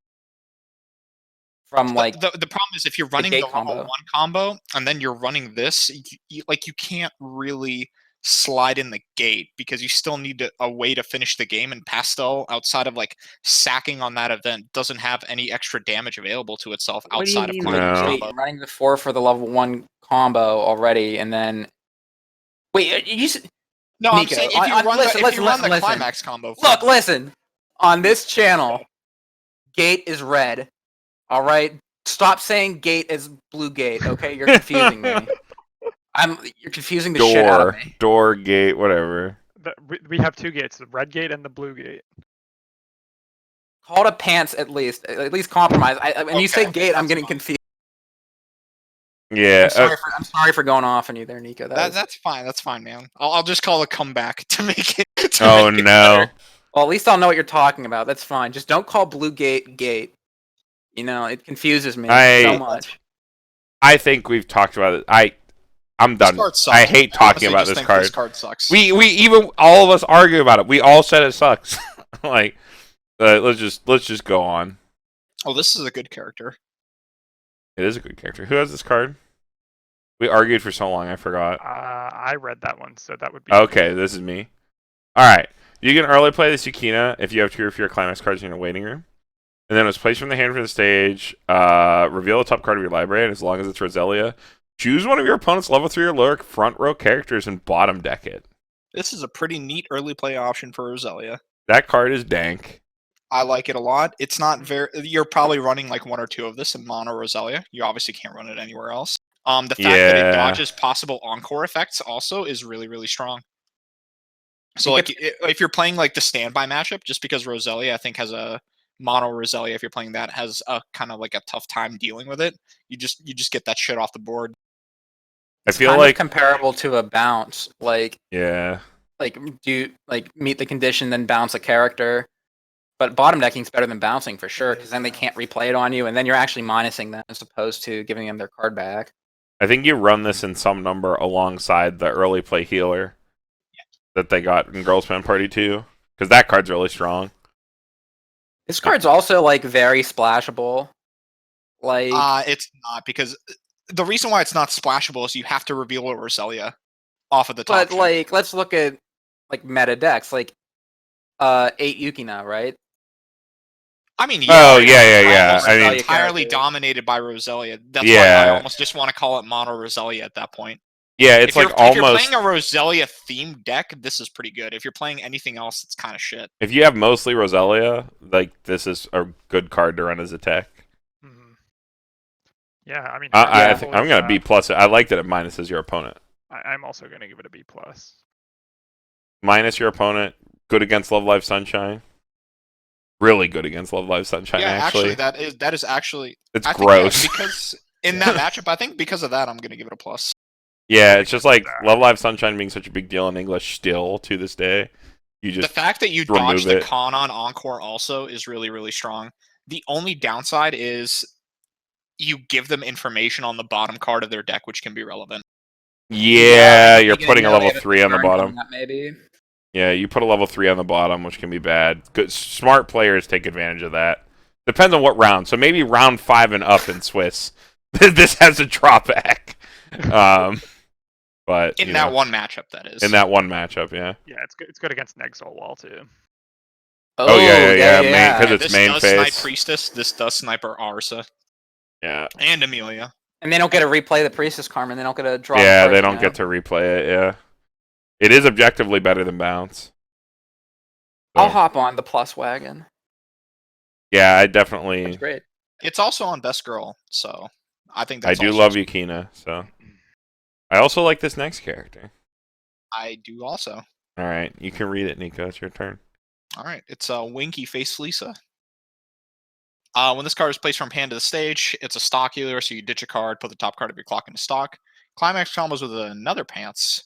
from like the problem is if you're running gate the combo. one combo and then you're running this, you can't really slide in the gate because you still need a way to finish the game, and Pastel, outside of like sacking on that event, doesn't have any extra damage available to itself What do you outside of mean? climbing No. Wait, combo. you're running the 4 for the level 1 combo already, and then wait, No, I'm Niko, saying if you run listen. the climax combo. Look, listen. On this channel, gate is red. All right, stop saying gate is blue gate. Okay, you're confusing me. You're confusing the shit out of me. Door, gate, whatever. We have 2 gates: the red gate and the blue gate. Call it a pants at least. At least compromise. When you say Okay, gate, I'm that's getting fine. confused. Yeah. I'm sorry for going off on you there, Niko. That's fine. That's fine, man. I'll just call a comeback to make it. Oh no. Well, at least I'll know what you're talking about. That's fine. Just don't call blue gate gate. You know, it confuses me so much. I think we've talked about it. I'm This done. card sucks. I hate I talking honestly about just this think card. This card sucks. We even all of us argue about it. We all said it sucks. Like, let's just go on. Oh, this is a good character. It is a good character. Who has this card? We argued for so long, I forgot. I read that one, so that would be Okay, this is me. All right, you can early play this Yukina if you have 2 of your climax cards in your waiting room, and then it's placed from the hand for the stage. Reveal the top card of your library, and as long as it's Roselia, choose one of your opponent's level 3 or lower front row characters and bottom deck it. This is a pretty neat early play option for Roselia. That card is dank. I like it a lot. It's not very. You're probably running like 1 or 2 of this in mono Roselia. You obviously can't run it anywhere else. The fact that it dodges possible encore effects also is really, really strong. So like if you're playing like the standby matchup, just because Roselia I think has a mono Roselia, if you're playing that, has a kind of like a tough time dealing with it, you just get that shit off the board. I feel kind like of comparable to a bounce, like yeah. Meet the condition, then bounce a character. But bottom decking's better than bouncing for sure, because then they can't replay it on you, and then you're actually minusing them as opposed to giving them their card back. I think you run this in some number alongside the early play healer that they got in Girls Band Party 2, because that card's really strong. This card's also like very splashable. Like It's not, because the reason why it's not splashable is you have to reveal a Roselia off of the top. But like, let's look at like meta decks, like 8 Yukina, right? I mean, Oh, yeah. yeah. Almost I mean, entirely dominated by Roselia. That's Yeah. why I almost just want to call it mono Roselia at that point. yeah, it's If like you're almost. playing a Roselia themed deck, this is pretty good. If you're playing anything else, it's kind of shit. If you have mostly Roselia, like this is a good card to run as a tech. Mhm. Yeah, I mean, I think I'm gonna B plus it. I like that it minuses your opponent. I'm also gonna give it a B plus. Minus your opponent. Good against Love Live Sunshine. Really good against Love Live Sunshine. Yeah, actually, that is actually it's I think, gross. because in that matchup, I think because of that, I'm gonna give it a plus. Yeah, it's just like Love Live Sunshine being such a big deal in English still to this day. You The just fact that you remove dodge the it. con on Encore also is really, really strong. The only downside is you give them information on the bottom card of their deck, which can be relevant. yeah, you're Beginning putting a early, level have 3 on the turn coming bottom. up, maybe. Yeah, you put a level 3 on the bottom, which can be bad. Good, smart players take advantage of that. Depends on what round. So maybe round 5 and up in Swiss, this has a drawback. But In that one matchup, that is. in that one matchup, yeah. Yeah, it's good. It's good against Nexal Wall too. Oh, yeah. Because it's this main does phase. snipe Priestess. This does sniper Arsa Yeah. and Amelia. And they don't get to replay the Priestess Carmen. They don't get to draw. Yeah, cards, they don't get to replay it. Yeah. It is objectively better than Bounce. I'll So, hop on the plus wagon. yeah, I definitely. That's great. It's also on Best Girl, so I think I that's do also love Yukina, so. I also like this next character. I do also. All right, you can read it, Niko. It's your turn. All right, it's Winky Lisa. When this card is placed from hand to the stage, it's a stock healer, so you ditch a card, put the top card of your clock into stock. Climax combos with another pants.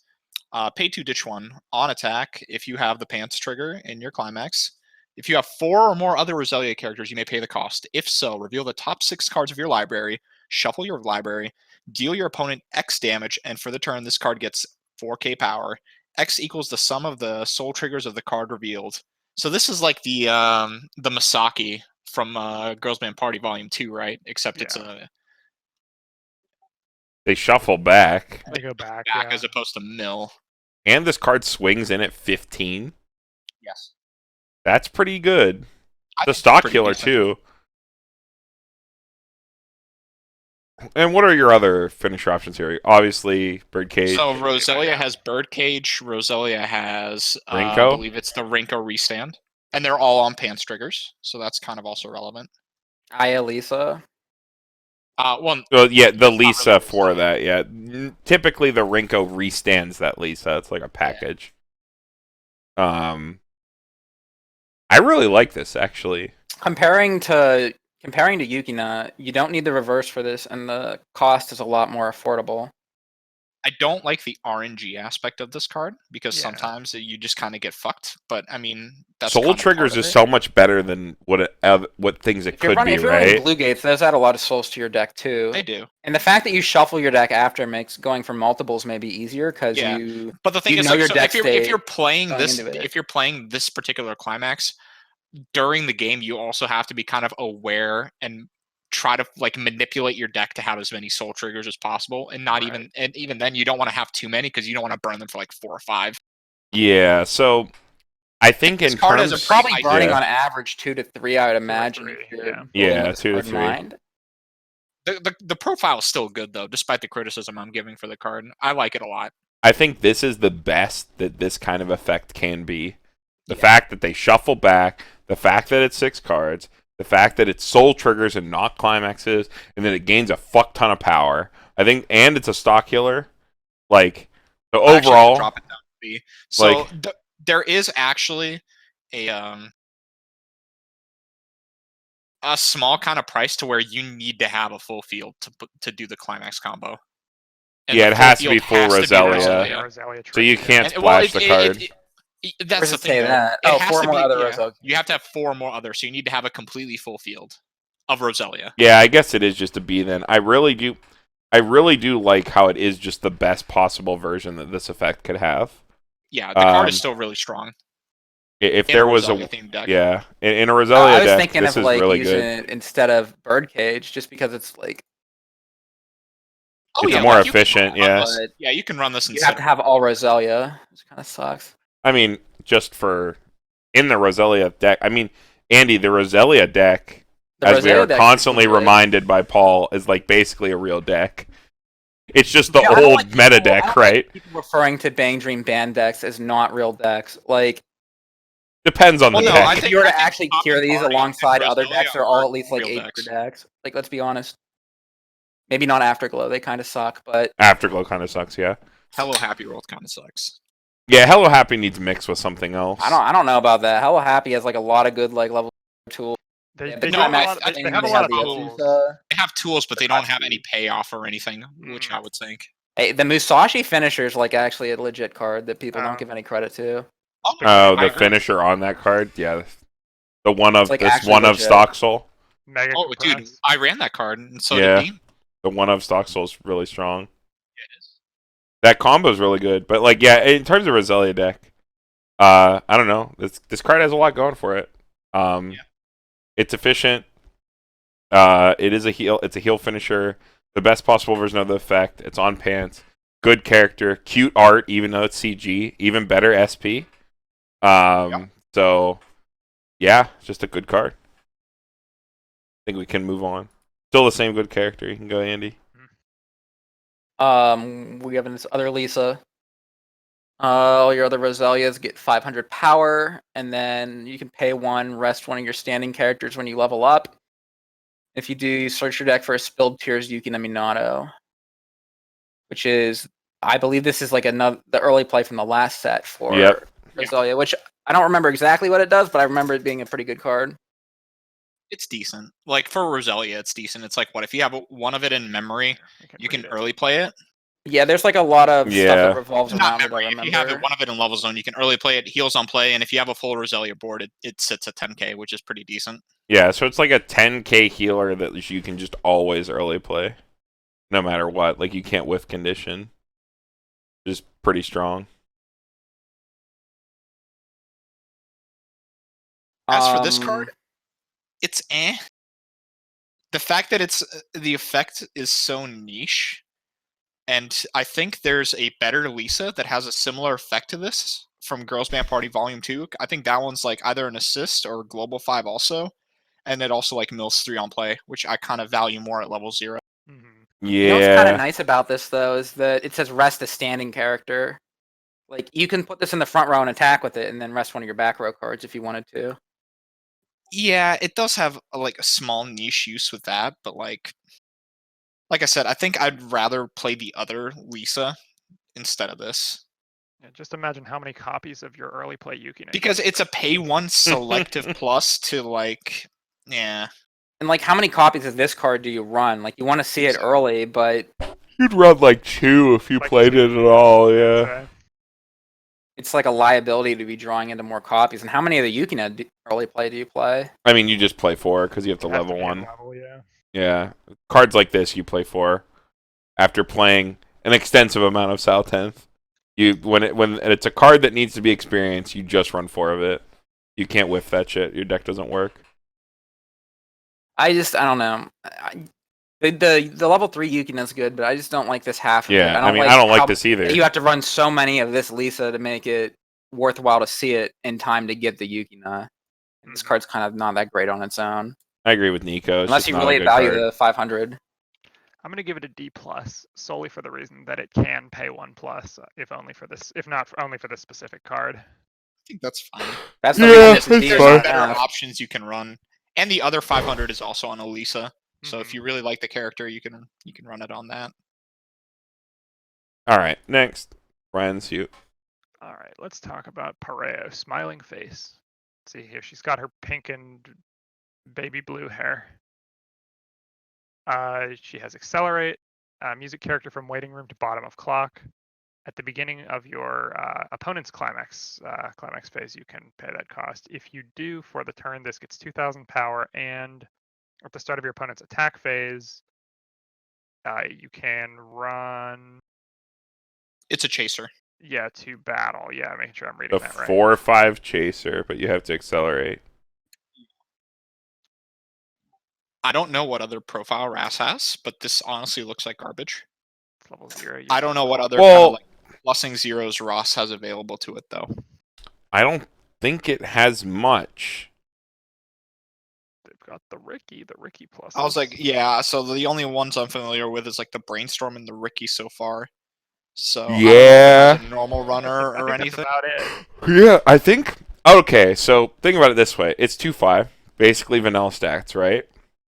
Pay 2, ditch 1 on attack if you have the pants trigger in your climax. If you have 4 or more other Roselia characters, you may pay the cost. If so, reveal the top 6 cards of your library, shuffle your library, deal your opponent X damage, and for the turn, this card gets 4k power. X equals the sum of the soul triggers of the card revealed. So this is like the Masaki from Girls Band Party Volume 2, right? Except it's a They shuffle back. They go back. back Yeah. as opposed to mill. And this card swings in at 15. Yes. That's pretty good. I The think stock pretty killer, decent. too. And what are your other finisher options here? Obviously, Birdcage. So Roselia has Birdcage. Roselia has, I Rinko? believe it's the Rinko restand. And they're all on pants triggers, so that's kind of also relevant. Lisa. Well, Well, yeah, the not Lisa really for Roselia. that, yeah. Typically, the Rinko restands that Lisa. It's like a package. I really like this, actually. Comparing to Yukina, you don't need the reverse for this, and the cost is a lot more affordable. I don't like the RNG aspect of this card because Yeah. sometimes you just kind of get fucked. But I mean, that's Soul kind of Triggers part of is it. so much better than what things it If you're could be, running right? Blue Gates, those add a lot of souls to your deck too. They do. And the fact that you shuffle your deck after makes going for multiples maybe easier because Yeah. you But the thing You is, know like, your so deck if you're state playing going this, into it. if you're playing this particular climax during the game, you also have to be kind of aware and try to like manipulate your deck to have as many soul triggers as possible, and not Right. even then you don't want to have too many because you don't want to burn them for like 4 or 5. Yeah, so I think This in card terms... has a probably I- burning yeah. on average 2 to 3, I would imagine. 3, if you're yeah. building Yeah, with this 2 to card in 3. mind. The profile is still good though, despite the criticism I'm giving for the card. I like it a lot. I think this is the best that this kind of effect can be. The Yeah. fact that they shuffle back, the fact that it's 6 cards, the fact that it's soul triggers and not climaxes, and then it gains a fuck ton of power. I think, and it's a stock healer. Like, so I actually have to overall, drop it down to B. So like- there is actually a small kind of price to where you need to have a full field to do the climax combo. And Yeah, the it full has to be field full has to be Roselia. Yeah, Roselia. Roselia so you trait, can't And, well, splash the card. that's Where does the it say thing. Though. that? It Oh, has 4 to more be, other yeah, Roselia. you have to have 4 more others, so you need to have a completely full field of Roselia. Yeah, I guess it is just a B then. I really do like how it is just the best possible version that this effect could have. Yeah, the card is Um, still really strong. If In there a was Roselia a themed deck. yeah, in a Roselia I was deck, thinking this of is like really using good. it instead of Birdcage, just because it's like Oh It's yeah, more like, you can efficient, run yeah. this- yeah, you can run this you instead. have to have all Roselia, which kind of sucks. I mean, just for in the Roselia deck. I mean, Andy, the Roselia deck, The as we Roselia are deck's constantly pretty good. reminded by Paul, is like basically a real deck. It's just the Yeah, I don't old like meta people- I deck, don't right? like people referring to Bang Dream band decks as not real decks. Like, Depends on Well, the no, deck. I if think- you were to think actually Carmen tier these Party alongside and other Roselia decks, they're all are at least like real 8 decks. decks. Like, let's be honest. Maybe not Afterglow; they kind of suck. But Afterglow kind of sucks, yeah. Hello Happy World kind of sucks. Yeah, Hello Happy needs mixed with something else. I don't know about that. Hello Happy has like a lot of good like level tools. They, Yeah, they, the do have a climax lot, thing, they have a they lot have of the tools. They have tools, but they don't have any payoff or anything, which I would think. Hey, the Musashi finisher is like actually a legit card that people Oh. don't give any credit to. Oh, I the agree. finisher on that card, yeah. The one of like this actually one of legit. Stock Soul. Mega Oh, dude, compress. I ran that card, and so Yeah. did Dean. The one of Stock Soul is really strong. It is. That combo is really good, but like, yeah, in terms of Roselia deck, I don't know. This card has a lot going for it. Yeah. It's efficient. It is a heal. It's a heal finisher. The best possible version of the effect. It's on pants. Good character. Cute art, even though it's CG. Even better SP. So, yeah, it's just a good card. I think we can move on. Still the same good character. You can go, Andy. We have this other Lisa. All your other Roselias get 500 power, and then you can pay 1, rest one of your standing characters when you level up. If you do, you search your deck for a spilled Tears Yuki no Minato, which is, I believe this is like the early play from the last set for Yep. Roselia, which I don't remember exactly what it does, but I remember it being a pretty good card. It's decent. Like, for Roselia, it's decent. It's like, what, if you have one of it in memory, you can read it. early play it? Yeah, there's like a lot of stuff Yeah. that revolves Not around it. I memory. If you have remember. one of it in level zone, you can early play it, heals on play, and if you have a full Roselia board, it sits at 10k, which is pretty decent. Yeah, so it's like a 10k healer that you can just always early play. No matter what. Like, you can't whiff condition. Just pretty strong. As for this card, It's the fact that the effect is so niche, and I think there's a better Lisa that has a similar effect to this from Girls Band Party Volume 2. I think that one's like either an assist or Global 5 also, and it also like mills 3 on play, which I kind of value more at level 0. You know what's kind of Yeah. nice about this though is that it says rest a standing character. Like you can put this in the front row and attack with it, and then rest one of your back row cards if you wanted to. Yeah, it does have like a small niche use with that, but like I said, I think I'd rather play the other Lisa instead of this. Yeah, just imagine how many copies of your early play Yuki. Because it's a pay one selective plus to like, yeah. And like, how many copies of this card do you run? Like, you want to see it early, but You'd run like 2 if you Like played 2, it at all, yeah. it's like a liability to be drawing into more copies. And how many of the Yukina early play do you play? I mean, you just play 4 because you have to You have level be at 1. level, yeah. Yeah. Cards like this, you play 4 after playing an extensive amount of Sal 10th. When it's a card that needs to be experienced, you just run 4 of it. You can't whiff that shit. Your deck doesn't work. I don't know. The level 3 Yukina is good, but I just don't like this half of it. Yeah, I mean, like I don't like how this either. You have to run so many of this Lisa to make it worthwhile to see it in time to get the Yukina. And this card's kind of not that great on its own. I agree with Nico. It's Unless just you not a really good value card. the 500. I'm gonna give it a D+ solely for the reason that it can pay 1+, if only for this, if not only for this specific card. I think that's fine. That's the Yeah, reason this is that's D There's fine. better half. options you can run, and the other 500 is also on a Lisa. So if Mhm. you really like the character, you can run it on that. All right, next. Ryan Suit. All right, let's talk about Pareo, Smiling Face. Let's see here, she's got her pink and baby blue hair. She has Accelerate, music character from waiting room to bottom of clock. At the beginning of your opponent's climax phase, you can pay that cost. If you do for the turn, this gets 2,000 power, and at the start of your opponent's attack phase, you can run. It's a chaser. Yeah, to battle. Yeah, making sure I'm reading A that right. 4/5 chaser, but you have to accelerate. I don't know what other profile Ras has, but this honestly looks like garbage. It's level 0. I don't know what other Well- kind of like plussing zeros Ross has available to it though. I don't think it has much. They've got the Ricky plus. I was like, yeah. So the only ones I'm familiar with is like the Brainstorm and the Ricky so far. So I don't know if it has a normal runner or I think anything. that's about it. Yeah, I think. Okay, so think about it this way: it's 2/5, basically vanilla stats, right?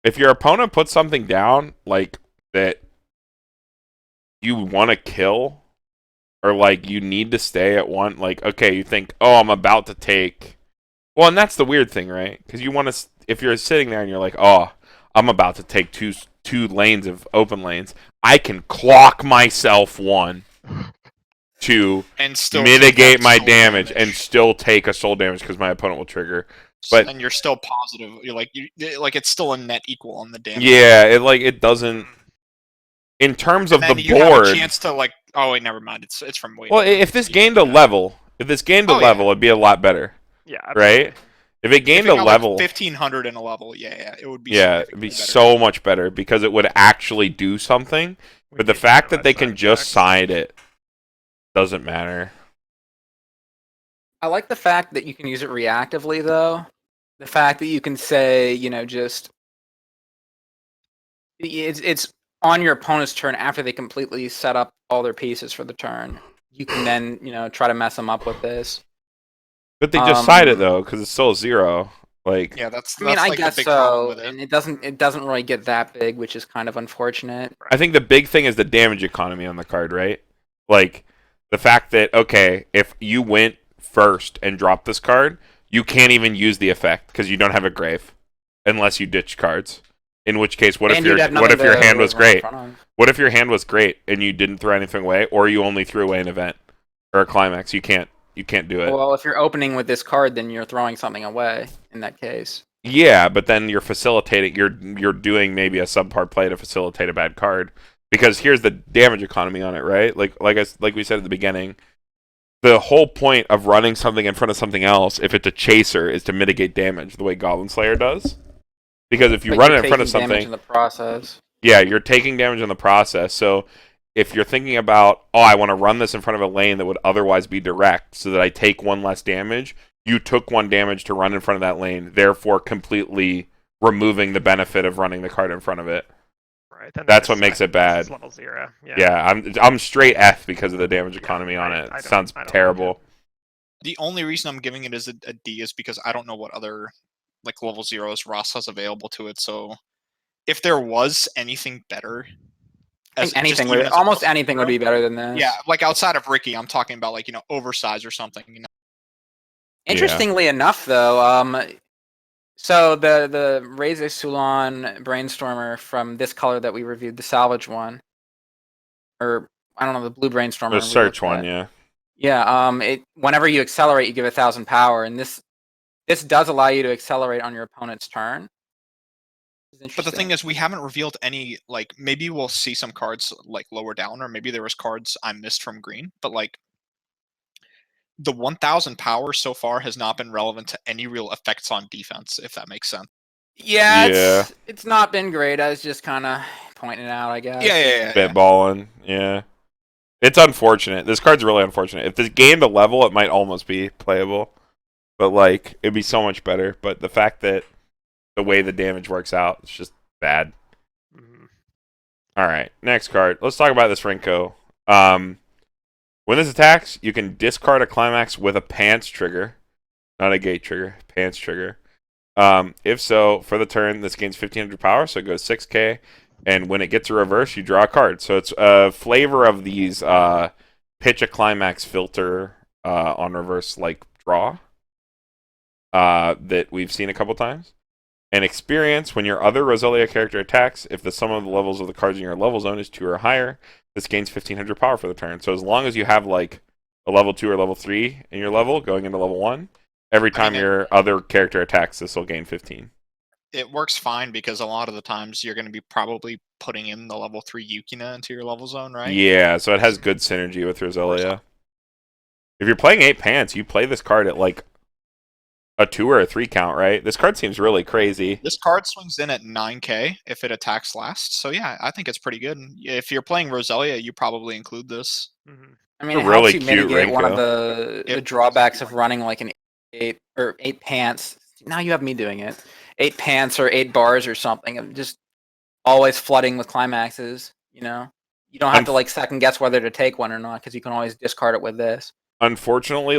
If your opponent puts something down like that, you want to kill, or like you need to stay at one. Like, okay, you think, oh, I'm about to take. Well, and that's the weird thing, right? Because you want to. If you're sitting there and you're like, oh, I'm about to take two lanes of open lanes, I can clock myself one to And still mitigate take that my soul damage and still take a soul damage because my opponent will trigger. but- and you're still positive. You're like like it's still a net equal on the damage. Yeah, it doesn't. In terms of And then the you have a board, chance to like. Oh wait, never mind. It's from waiting. well, if this gained a level, it'd be a lot better, Yeah, right? absolutely. If it gained a level, 1,500 in a level, yeah, it would be. yeah, it'd be significantly better. so much better because it would actually do something. We But the need to fact know that they can side just effect. side it doesn't matter. I like the fact that you can use it reactively, though. The fact that you can say, just it's on your opponent's turn after they completely set up all their pieces for the turn. You can then, try to mess them up with this. But they just side it though because it's still a 0. Like, Yeah, that's. I mean, I like guess the big problem so, with it. and it doesn't really get that big, which is kind of unfortunate. I think the big thing is the damage economy on the card, right? Like the fact that okay, if you went first and dropped this card, you can't even use the effect because you don't have a grave unless you ditch cards. In which case, what if And you'd have your nothing to hand was run in great? front of. What if your hand was great and you didn't throw anything away, or you only threw away an event or a climax? You can't do it. Well, if you're opening with this card, then you're throwing something away in that case. Yeah, but then you're facilitating. You're doing maybe a subpar play to facilitate a bad card because here's the damage economy on it, right? Like we said at the beginning, the whole point of running something in front of something else, if it's a chaser, is to mitigate damage the way Goblin Slayer does. Because if you But run you're it in front of taking damage something, in the process. yeah, you're taking damage in the process. So if you're thinking about, oh, I want to run this in front of a lane that would otherwise be direct so that I take one less damage, you took one damage to run in front of that lane, therefore completely removing the benefit of running the card in front of it. Right. Then That's what makes it bad. This is level 0. Yeah. Yeah, I'm straight F because of the damage Yeah, economy on it. I don't- Sounds I don't like terrible. The only reason I'm giving it as a D is because I don't know what other like level zeros Ross has available to it. So if there was anything better, I think anything even would, as a almost level anything would zero, be better than this. yeah, like outside of Ricky, I'm talking about like oversize or something. Interestingly enough, though, so the Razor Sulon Brainstormer from this color that we reviewed, the salvage one, or I don't know, the blue Brainstormer. The we search looked one, at. yeah. Yeah. Whenever you accelerate, you give 1,000 power, and this does allow you to accelerate on your opponent's turn. But the thing is, we haven't revealed any, like, maybe we'll see some cards, like, lower down, or maybe there was cards I missed from green, but, like, the 1,000 power so far has not been relevant to any real effects on defense, if that makes sense. Yeah, it's not been great. I was just kind of pointing it out, I guess. Yeah. Spitballing, yeah. It's unfortunate. This card's really unfortunate. If this gained a level, it might almost be playable. But, like, it'd be so much better. But the fact that the way the damage works out, it's just bad. Mhm. All right, next card. Let's talk about this Rinko. When this attacks, you can discard a climax with a pants trigger. Not a gate trigger, pants trigger. If so, for the turn, this gains 1,500 power, so it goes 6k. And when it gets a reverse, you draw a card. So it's a flavor of these pitch a climax filter on reverse, like, draw that we've seen a couple times. And experience, when your other Roselia character attacks, if the sum of the levels of the cards in your level zone is 2 or higher, this gains 1,500 power for the turn. So as long as you have, like, a level 2 or level 3 in your level going into level 1, every time your other character attacks, this will gain 15. It works fine because a lot of the times you're going to be probably putting in the level 3 Yukina into your level zone, right? Yeah, so it has good synergy with Roselia. If you're playing 8 pants, you play this card at, like, a 2 or a 3 count, right? This card seems really crazy. This card swings in at 9k if it attacks last. So yeah, I think it's pretty good. If you're playing Roselia, you probably include this. Mhm. I mean, it really helps you cute mitigate one of Rinko. the drawbacks of running like an 8 pants. Now you have me doing it. 8 pants or 8 bars or something, and just always flooding with climaxes. You don't have to like second guess whether to take one or not because you can always discard it with this. Unfortunately,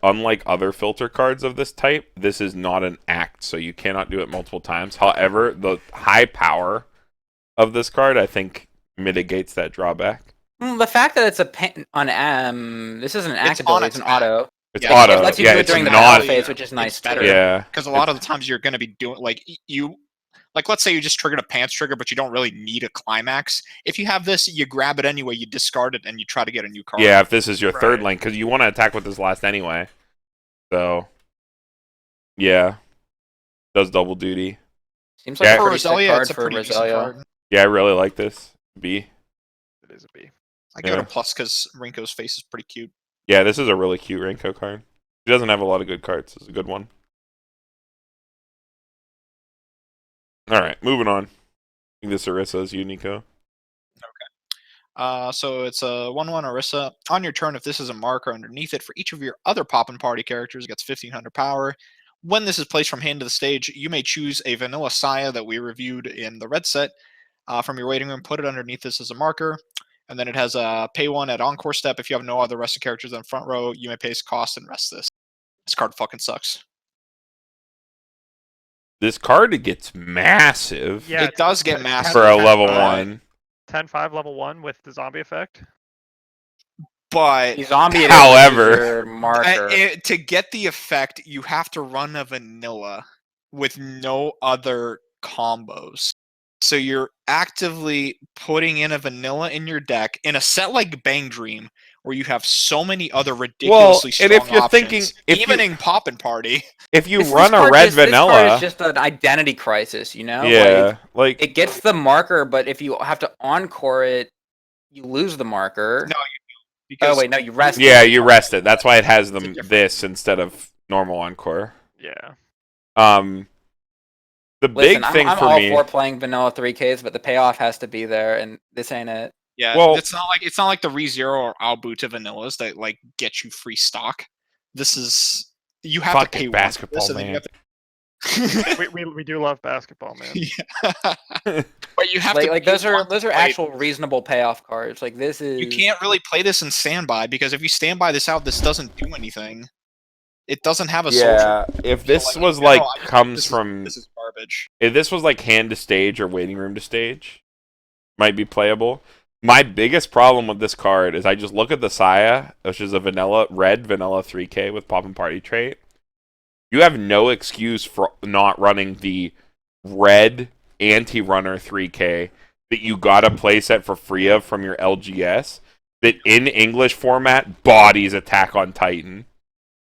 unlike other filter cards of this type, this is not an act, so you cannot do it multiple times. However, the high power of this card, I think, mitigates that drawback. The fact that it's this isn't an active, it's an auto. It's Yeah, auto. It lets you Yeah, do it it's during the not. battle phase, which is nice. It's better. Yeah, Because a lot of the times you're going to be doing, like, like, let's say you just triggered a pants trigger, but you don't really need a climax. If you have this, you grab it anyway, you discard it, and you try to get a new card. yeah. If this is your third Right. link, because you want to attack with this last anyway. So, yeah, does double duty. Seems like Yeah. a For pretty sick Roselia, card it's a for pretty decent Roselia. card. Yeah, I really like this. B. It is a B. I give it Yeah. a plus because Rinko's face is pretty cute. Yeah, this is a really cute Rinko card. He doesn't have a lot of good cards. It's a good one. All right, moving on. I think this Orisa is you, Niko. So it's a 1/1 Orisa. On your turn, if this is a marker underneath it, for each of your other Poppin' Party characters, it gets 1,500 power. When this is placed from hand to the stage, you may choose a vanilla Saya that we reviewed in the red set from your waiting room, put it underneath this as a marker, and then it has a pay 1 at Encore Step. If you have no other rested characters on front row, you may pay its cost and rest this. This card fucking sucks. This card gets massive Yeah, It does get massive. for a level 10-5. 1. 10-5 level 1 with the zombie effect. But You zombie it However- is your marker. to get the effect, you have to run a vanilla with no other combos. So you're actively putting in a vanilla in your deck in a set like Bang Dream, where you have so many other ridiculously strong and if you're options, thinking- even in Poppin' Party. If you This run a card red This card vanilla, is just an identity crisis, yeah, like It gets the marker, but if you have to encore it, you lose the marker. No, because Oh wait, no, you rest. yeah, it. you rest it. That's why it has It's a them different- this instead of normal Encore. Yeah. The Listen, big thing I'm for all me. for playing vanilla 3Ks, but the payoff has to be there, and this ain't it. Yeah, Well- it's not like the ReZero or Albuta vanillas that like get you free stock. This is you have to Fucking pay one for basketball, this, and then you man. have to. we do love basketball, man. Yeah. But you have to Like pay those are one to play. actual reasonable payoff cards. Like this is You can't really play this in standby because if you standby this out, this doesn't do anything. It doesn't have a Yeah, social. if So, this in was general, like I just think comes from this is garbage. if this was like hand to stage or waiting room to stage, might be playable. My biggest problem with this card is I just look at the Saya, which is a red vanilla 3K with pop and party trait. You have no excuse for not running the red anti-runner 3K that you got a playset for free of from your LGS that in English format bodies Attack on Titan.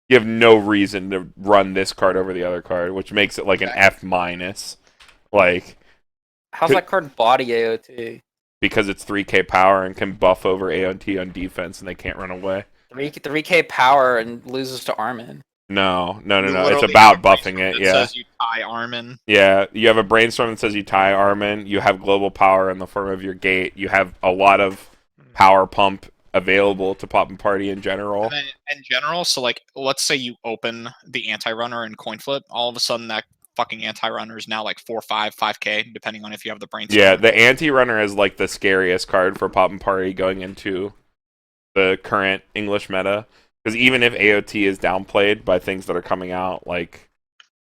You have no reason to run this card over the other card, which makes it like an F minus. Like, how's that card body AOT? because it's 3K power and can buff over AOT on defense and they can't run away. 3K power and loses to Armin. No. You It's literally about have a buffing brainstorm it, that yeah. Says you tie Armin. Yeah, you have a brainstorm that says you tie Armin. You have global power in the form of your gate. You have a lot of power pump available to pop and party in general. And then in general, so like, let's say you open the anti-runner in coin flip, all of a sudden that fucking anti-runner is now like 4, 5, 5K, depending on if you have the brainstorm. Yeah, the anti-runner is like the scariest card for pop and party going into the current English meta. Because even if AOT is downplayed by things that are coming out, like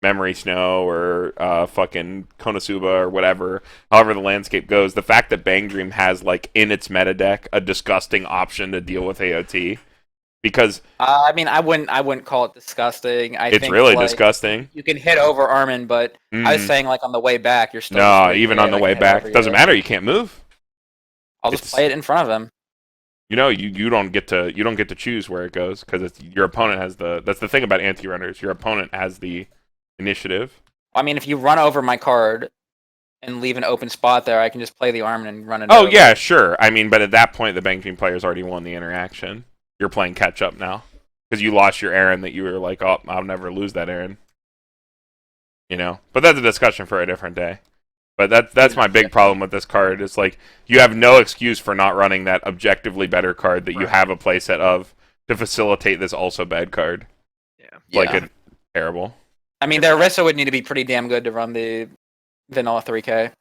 Memory Snow or fucking Konosuba or whatever, however the landscape goes, the fact that Bang Dream has, like, in its meta deck, a disgusting option to deal with AOT. Because I mean, I wouldn't call it disgusting. I it's think, really like, disgusting. You can hit over Armin, but I was Mhm. saying, like, on the way back, you're still. No, just 3K, even on the like, way hit back. over Doesn't you. matter, you can't move. I'll just It's- play it in front of him. You know, you don't get to choose where it goes because it's your opponent has that's the thing about anti-runners. Your opponent has the initiative. I mean, if you run over my card and leave an open spot there, I can just play the Armin and run it Oh over. yeah, sure. I mean, but at that point, the Bang Team player's already won the interaction. You're playing catch up now because you lost your Aaron that you were like, oh, I'll never lose that Aaron. You know, but that's a discussion for a different day. But that's my big problem with this card. It's like you have no excuse for not running that objectively better card that you have a playset of to facilitate this also bad card. Yeah. Like it's terrible. I mean, their Orisa would need to be pretty damn good to run the vanilla 3K.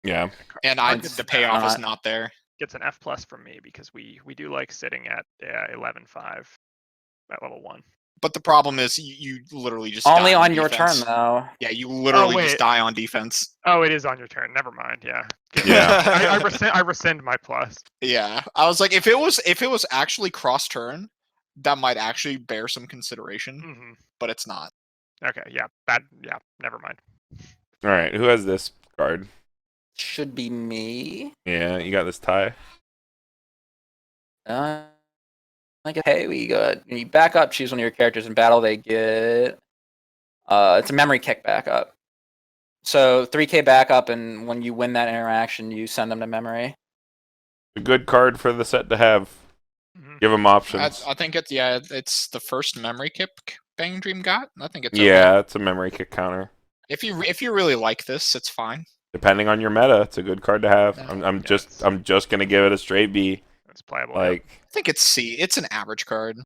Yeah. And the payoff is not there. Gets an F plus from me because we do like sitting at 11-5 at level 1. But the problem is you literally just Only die on your turn, defense. though. Yeah, you literally wait. just die on defense. Oh, it is on your turn. Never mind. Yeah. Yeah. I rescind my plus. Yeah, I was like, if it was actually cross turn, that might actually bear some consideration, Hmm. but it's not. Okay. Yeah. Bad. Yeah. Never mind. All right. Who has this card? Should be me. Yeah, you got this tie. Like, hey, we got when you back up, choose one of your characters in battle. They get it's a memory kick backup. So 3K backup, and when you win that interaction, you send them to memory. A good card for the set to have. Mhm. Give them options. I think it's the first memory kick Bang Dream got. I think it's Yeah, okay. it's a memory kick counter. If you really like this, it's fine. Depending on your meta, it's a good card to have. Yeah. I'm just gonna give it a straight B. It's playable. Like I think it's C. It's an average card.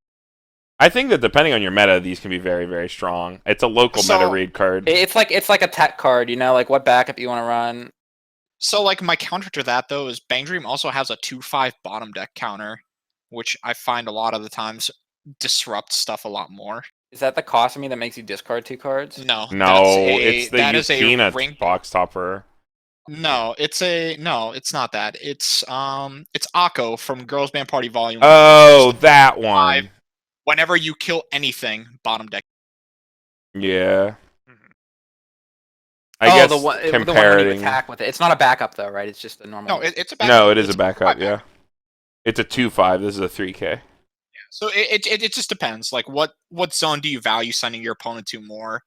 I think that depending on your meta, these can be very, very strong. It's a local meta read card. It's like a tech card, you know, like what backup you want to run. So like my counter to that though is Bang Dream also has a 2/5 bottom deck counter, which I find a lot of the times disrupts stuff a lot more. Is that the cost of me that makes you discard 2 cards? No, It's the that is a Yukina ring. box topper. No, it's not that. It's Akko from Girls Band Party Volume 1. Oh, that one. 5. Whenever you kill anything, bottom deck. Yeah. Mhm. I guess the one when you comparing. attack with it. It's not a backup though, right? It's just a normal. No, it's a backup. No, it is It's a backup. 5. Yeah. It's a 2/5. This is a 3K. So it just depends. Like what zone do you value sending your opponent to more?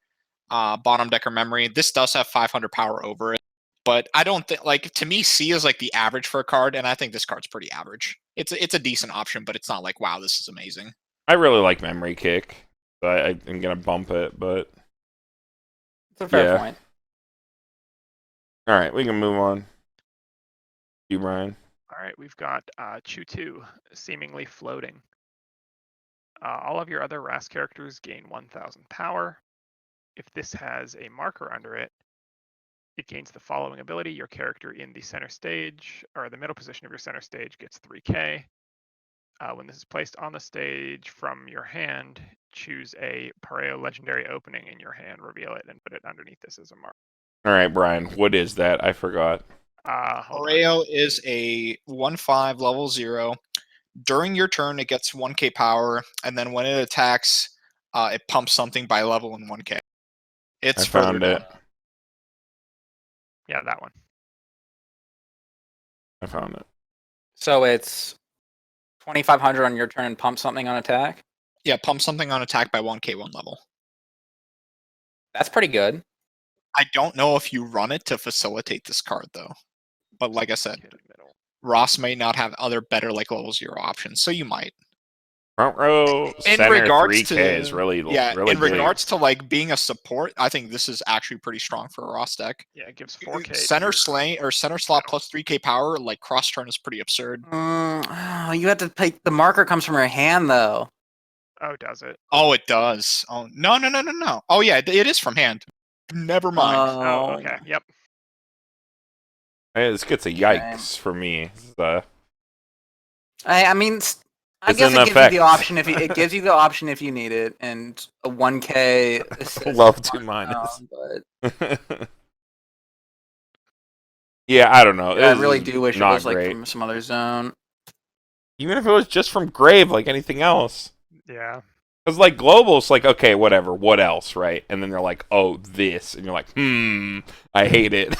Bottom deck or memory. This does have 500 power over it, but I don't think like to me C is like the average for a card, and I think this card's pretty average. It's a decent option, but it's not like wow, this is amazing. I really like memory kick. So I'm gonna bump it, but It's a fair yeah. point. All right, we can move on. You, Brian. All right, we've got Chew 2, seemingly floating. All of your other RAS characters gain 1,000 power. If this has a marker under it, it gains the following ability. Your character in the center stage, or the middle position of your center stage, gets 3k. When this is placed on the stage from your hand, choose a Pareo legendary opening in your hand, reveal it, and put it underneath this as a mark. All right, Brian. What is that? I forgot. Pareo is a 1/5 level 0. During your turn, it gets 1k power, and then when it attacks, it pumps something by level in 1k. It's I found further it. down. Yeah, that one. I found it. So it's 2,500 on your turn and pump something on attack. Yeah, pump something on attack by 1k 1 level. That's pretty good. I don't know if you run it to facilitate this card, though. But like I said, Hit middle. Ross may not have other better like level 0 options, so you might. Front row In center regards 3K to- is really Yeah, really in big. regards to like being a support, I think this is actually pretty strong for a Ross deck. Yeah, it gives 4k. to Center your- slay or center slot plus 3k power, like cross turn is pretty absurd. You have to take the marker comes from your hand though. Oh, does it? Oh, it does. Oh no. Oh yeah, it is from hand. Never mind. Oh, okay. Yep. Hey, this gets a yikes for me. I mean, I It's guess an it gives you effect. the option if it gives you the option if you need it, and a 1k. assist Love on 2 minus. but Yeah, I don't know. I This really is do wish it not was like great. from some other zone. Even if it was just from Grave, like anything else. Yeah. Because, like, global, it's like, okay, whatever. What else, right? And then they're like, oh, this. And you're like, I hate it.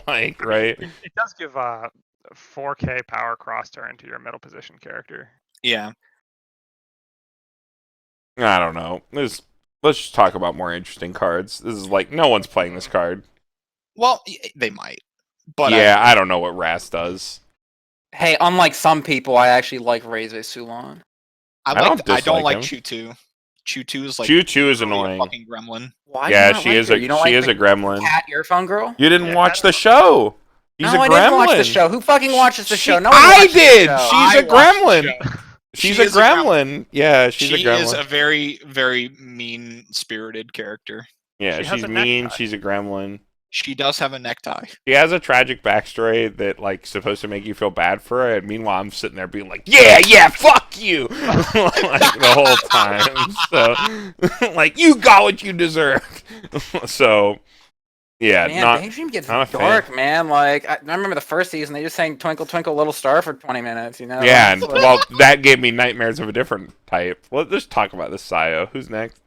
Like, right? It does give 4k power cross turn to your middle position character. Yeah. I don't know. Let's just talk about more interesting cards. This is like, no one's playing this card. Well, they might. But yeah, I don't know what Ras does. Hey, unlike some people, I actually like Reze Sulon. I don't don't dislike like him. Chew 2. Chew 2 is like Choo-Choo is really a annoying. fucking gremlin. Why? do Yeah, you not she like is her? a You don't she like is the a gremlin. cat earphone girl? You didn't Yeah, watch I the show. She's No, a I gremlin. didn't watch the show. Who fucking watches the show? No one I watches the did. show. She's I a watched the gremlin. show. She's She a is a gremlin. gremlin. Yeah, she's She a gremlin. is a very, very mean-spirited character. Yeah, She has she's a mean. necktie. She's a gremlin. She does have a necktie. She has a tragic backstory that, like, supposed to make you feel bad for her. And meanwhile, I'm sitting there being like, yeah, fuck you, like the whole time. So, like, you got what you deserved. So, yeah, Man, not. Daydream gets not a fan. dark, man. Like I remember the first season, they just sang "Twinkle Twinkle Little Star" for 20 minutes. You know? Yeah, and It's like- well, that gave me nightmares of a different type. Let's just talk about this Sayo. Who's next?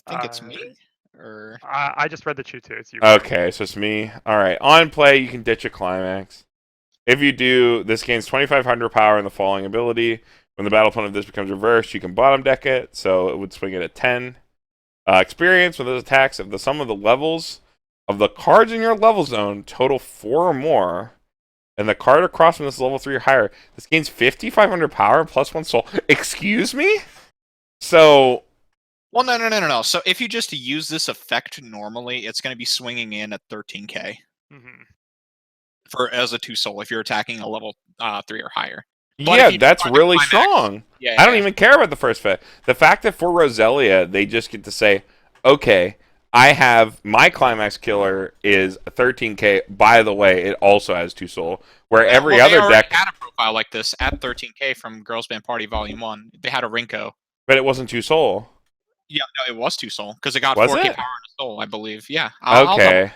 I think it's Uh, me. Or I just read the Chew 2. It's you. Okay, so it's me. All right, on play, you can ditch a climax. If you do, this gains 2,500 power in the following ability. When the battle point of this becomes reversed, you can bottom deck it, so it would swing it at 10. Experience with those attacks, if the sum of the levels of the cards in your level zone total 4 or more, and the card across from this level 3 or higher, this gains 5,500 power plus 1 soul. Excuse me? So, well, no. So if you just use this effect normally, it's going to be swinging in at 13k Mm-hmm. for as a 2 soul if you're attacking a level 3 or higher. But yeah, if you that's target really climax- strong. Yeah, I don't even care about the first fit. The fact that for Roselia, they just get to say, okay, I have my climax killer is 13k. By the way, it also has 2 soul. Where every Well, they other already deck, had a profile like this at 13k from Girls Band Party Volume 1. They had a Rinko. but it wasn't 2 soul. Yeah, no, it was 2 soul because it got Was 4k it? power and a soul, I believe. Yeah. I'll Okay. double-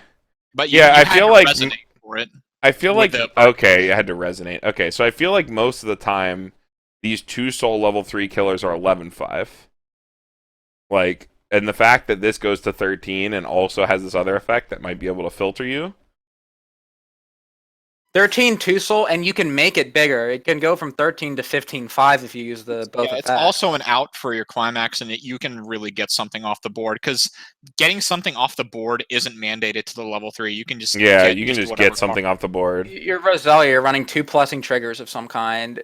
But Yeah, you I had feel to like- resonate for it. I feel like With the- okay, I had to resonate. Okay, so I feel like most of the time these 2 soul level 3 killers are 11-5. Like, and the fact that this goes to 13 and also has this other effect that might be able to filter you. 13 2 soul, and you can make it bigger. It can go from 13 to 15-5 if you use the both Yeah, it's effects. also an out for your climax, and you can really get something off the board because getting something off the board isn't mandated to the level 3. You can just Yeah, get you can just whatever get something off the board. Your Roselia, you're running 2 plussing triggers of some kind.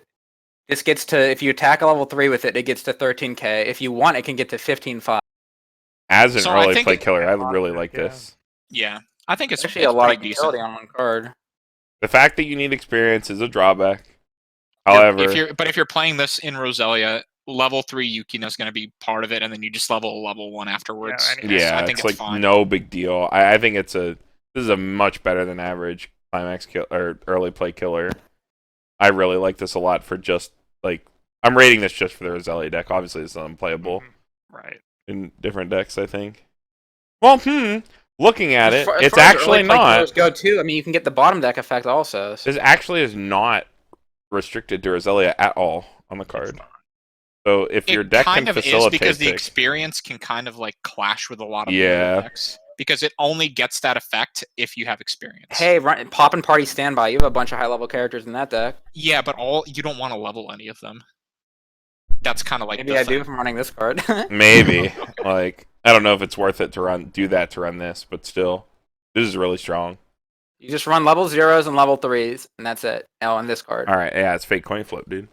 This gets to, if you attack a level 3 with it, it gets to 13k. If you want, it can get to 15-5. As an So I early think play it- killer, I Yeah, really like yeah. this. Yeah, I think it's Actually, a lot of pretty utility decent. on one card. The fact that you need experience is a drawback. If However, you're playing this in Roselia, level 3 Yukina is going to be part of it, and then you just level level 1 afterwards. any- yeah, I think it's like fine. no big deal. I think this is a much better than average climax kill or early play killer. I really like this a lot for just like I'm rating this just for the Roselia deck. Obviously, it's unplayable Right. in different decks. I think. Well, looking at As it, far- as it's far as actually early play not. killers go too. I mean, you can get the bottom deck effect also. So. This actually is not restricted to Roselia at all on the It's card. not. So if your It deck kind can of is facilitate because the pick- experience can kind of like clash with a lot of Yeah. other decks. Because it only gets that effect if you have experience. Hey, Pop and Party Standby. You have a bunch of high level characters in that deck. Yeah, but you don't want to level any of them. That's kind of like Maybe the I thing. do if I'm running this card. maybe like I don't know if it's worth it to run this, but still, this is really strong. You just run level 0s and level 3s, and that's it. Oh, and this card. All right, yeah, it's fake coin flip, dude.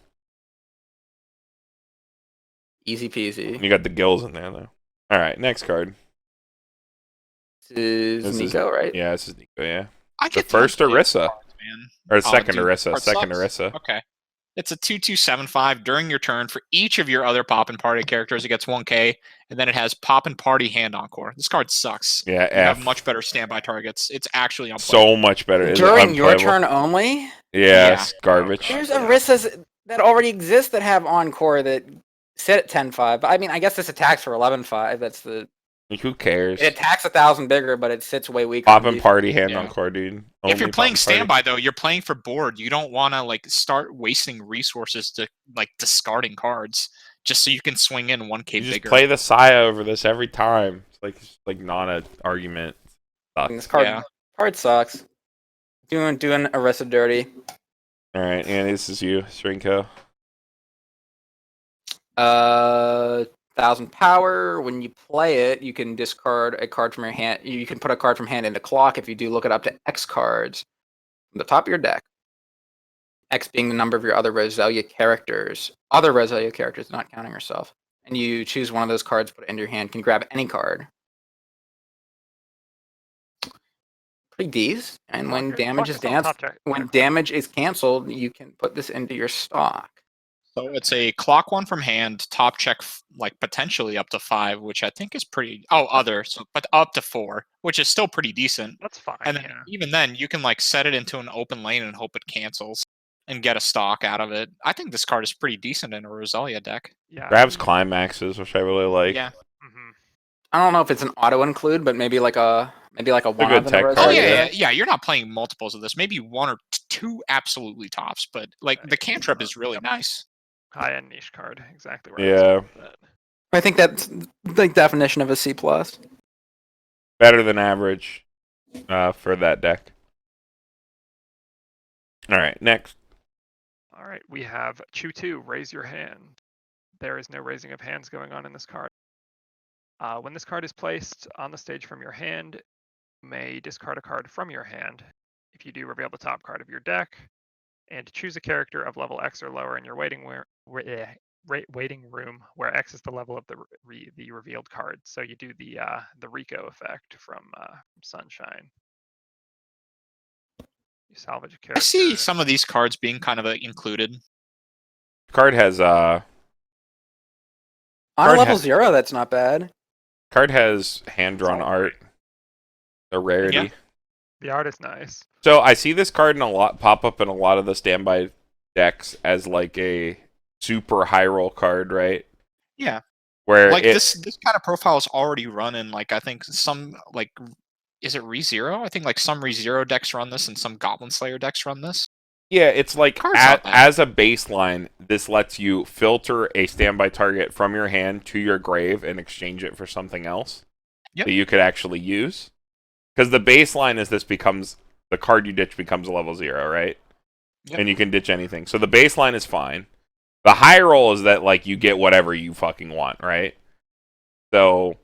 Easy peasy. You got the gills in there though. All right, next card. This is Niko, right? Yeah, this is Niko. Yeah, I the get first unplay Orisa cards, man. or Oh, second dude, Orisa, card second sucks. Orisa. Okay. It's a 2/2/7/5 during your turn for each of your other Pop and Party characters. It gets 1k, and then it has Pop and Party Hand Encore. This card sucks. Yeah, You have F. much better standby targets. It's actually unplayable. So much better. It's During your unplayable. turn only? Yes, Yeah. garbage. There's Yeah. Orisas that already exist that have Encore that sit at 10-5. But I mean, I guess this attacks for 11-5. That's the. Like, who cares? It attacks 1,000 bigger, but it sits way weaker. Pop on and defense. party hand Yeah. on core, dude. If you're Only playing pop and party. standby though, you're playing for board. You don't want to like start wasting resources to like discarding cards just so you can swing in 1k You just bigger. play the Saya over this every time. It's like not an argument. And this card, Yeah. card sucks. Doing Orisa dirty. All right, and this is you, Shrinko. 1,000 power. When you play it, you can discard a card from your hand. You can put a card from hand into clock. If you do, look it up to X cards from the top of your deck. X being the number of your other Roselia characters. Other Roselia characters, not counting yourself. And you choose one of those cards, put it into your hand. Can grab any card. Pretty decent. And when damage is damage is canceled, you can put this into your stock. So it's a clock one from hand, top check like potentially up to 5, which I think is pretty. Oh, other, so but up to 4, which is still pretty decent. That's fine. And then even then, you can like set it into an open lane and hope it cancels and get a stock out of it. I think this card is pretty decent in a Roselia deck. Yeah. Grabs climaxes, which I really like. Yeah. hmm I don't know if it's an auto include, but maybe like a one good of them. tech Oh card, yeah. You're not playing multiples of this. Maybe 1 or 2 absolutely tops, but like the cantrip is really nice. High-end niche card, exactly right. Yeah. I think that's the definition of a C+. Better than average for that deck. All right, next. All right, we have Chew 2, raise your hand. There is no raising of hands going on in this card. When this card is placed on the stage from your hand, you may discard a card from your hand. If you do, reveal the top card of your deck, and choose a character of level X or lower in your waiting room, where X is the level of the revealed card. So you do the Rico effect from Sunshine. You salvage a character. I see some of these cards being kind of included. Card has On Card a level ha- 0, that's not bad. hand drawn art. A rarity. Yeah. The art is nice. So I see this card pop up in a lot of the standby decks as like a super high roll card, right? Yeah. Where Like this kind of profile is already run in like I think some like is it ReZero? I think like some ReZero decks run this and some Goblin Slayer decks run this. Yeah, it's like Card's not bad. as a baseline, this lets you filter a standby target from your hand to your grave and exchange it for something else Yep. that you could actually use. Because the baseline is the card you ditch becomes a level 0, right? Yep. And you can ditch anything. So the baseline is fine. The high roll is that like you get whatever you fucking want, right? So,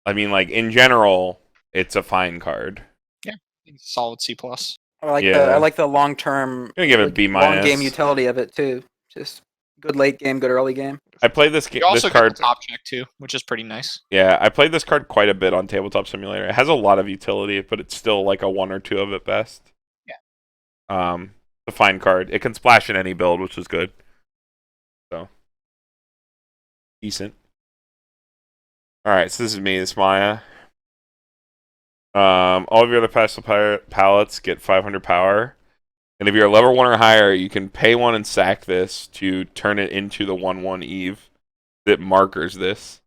I mean, like in general, it's a fine card. Solid C+. I like the long term. I'm gonna give it a B-. Long game utility of it too. Just good late game, good early game. I played this You also this card. get the top check too, which is pretty nice. Yeah, I played this card quite a bit on Tabletop Simulator. It has a lot of utility, but it's still like a 1 or 2 of it best. Yeah. The fine card. It can splash in any build, which is good. So decent. All right, so this is me. This is Maya. All of your other pastel palettes get 500 power. And if you're a level 1 or higher, you can pay 1 and sack this to turn it into the 1/1 Eve that markers this.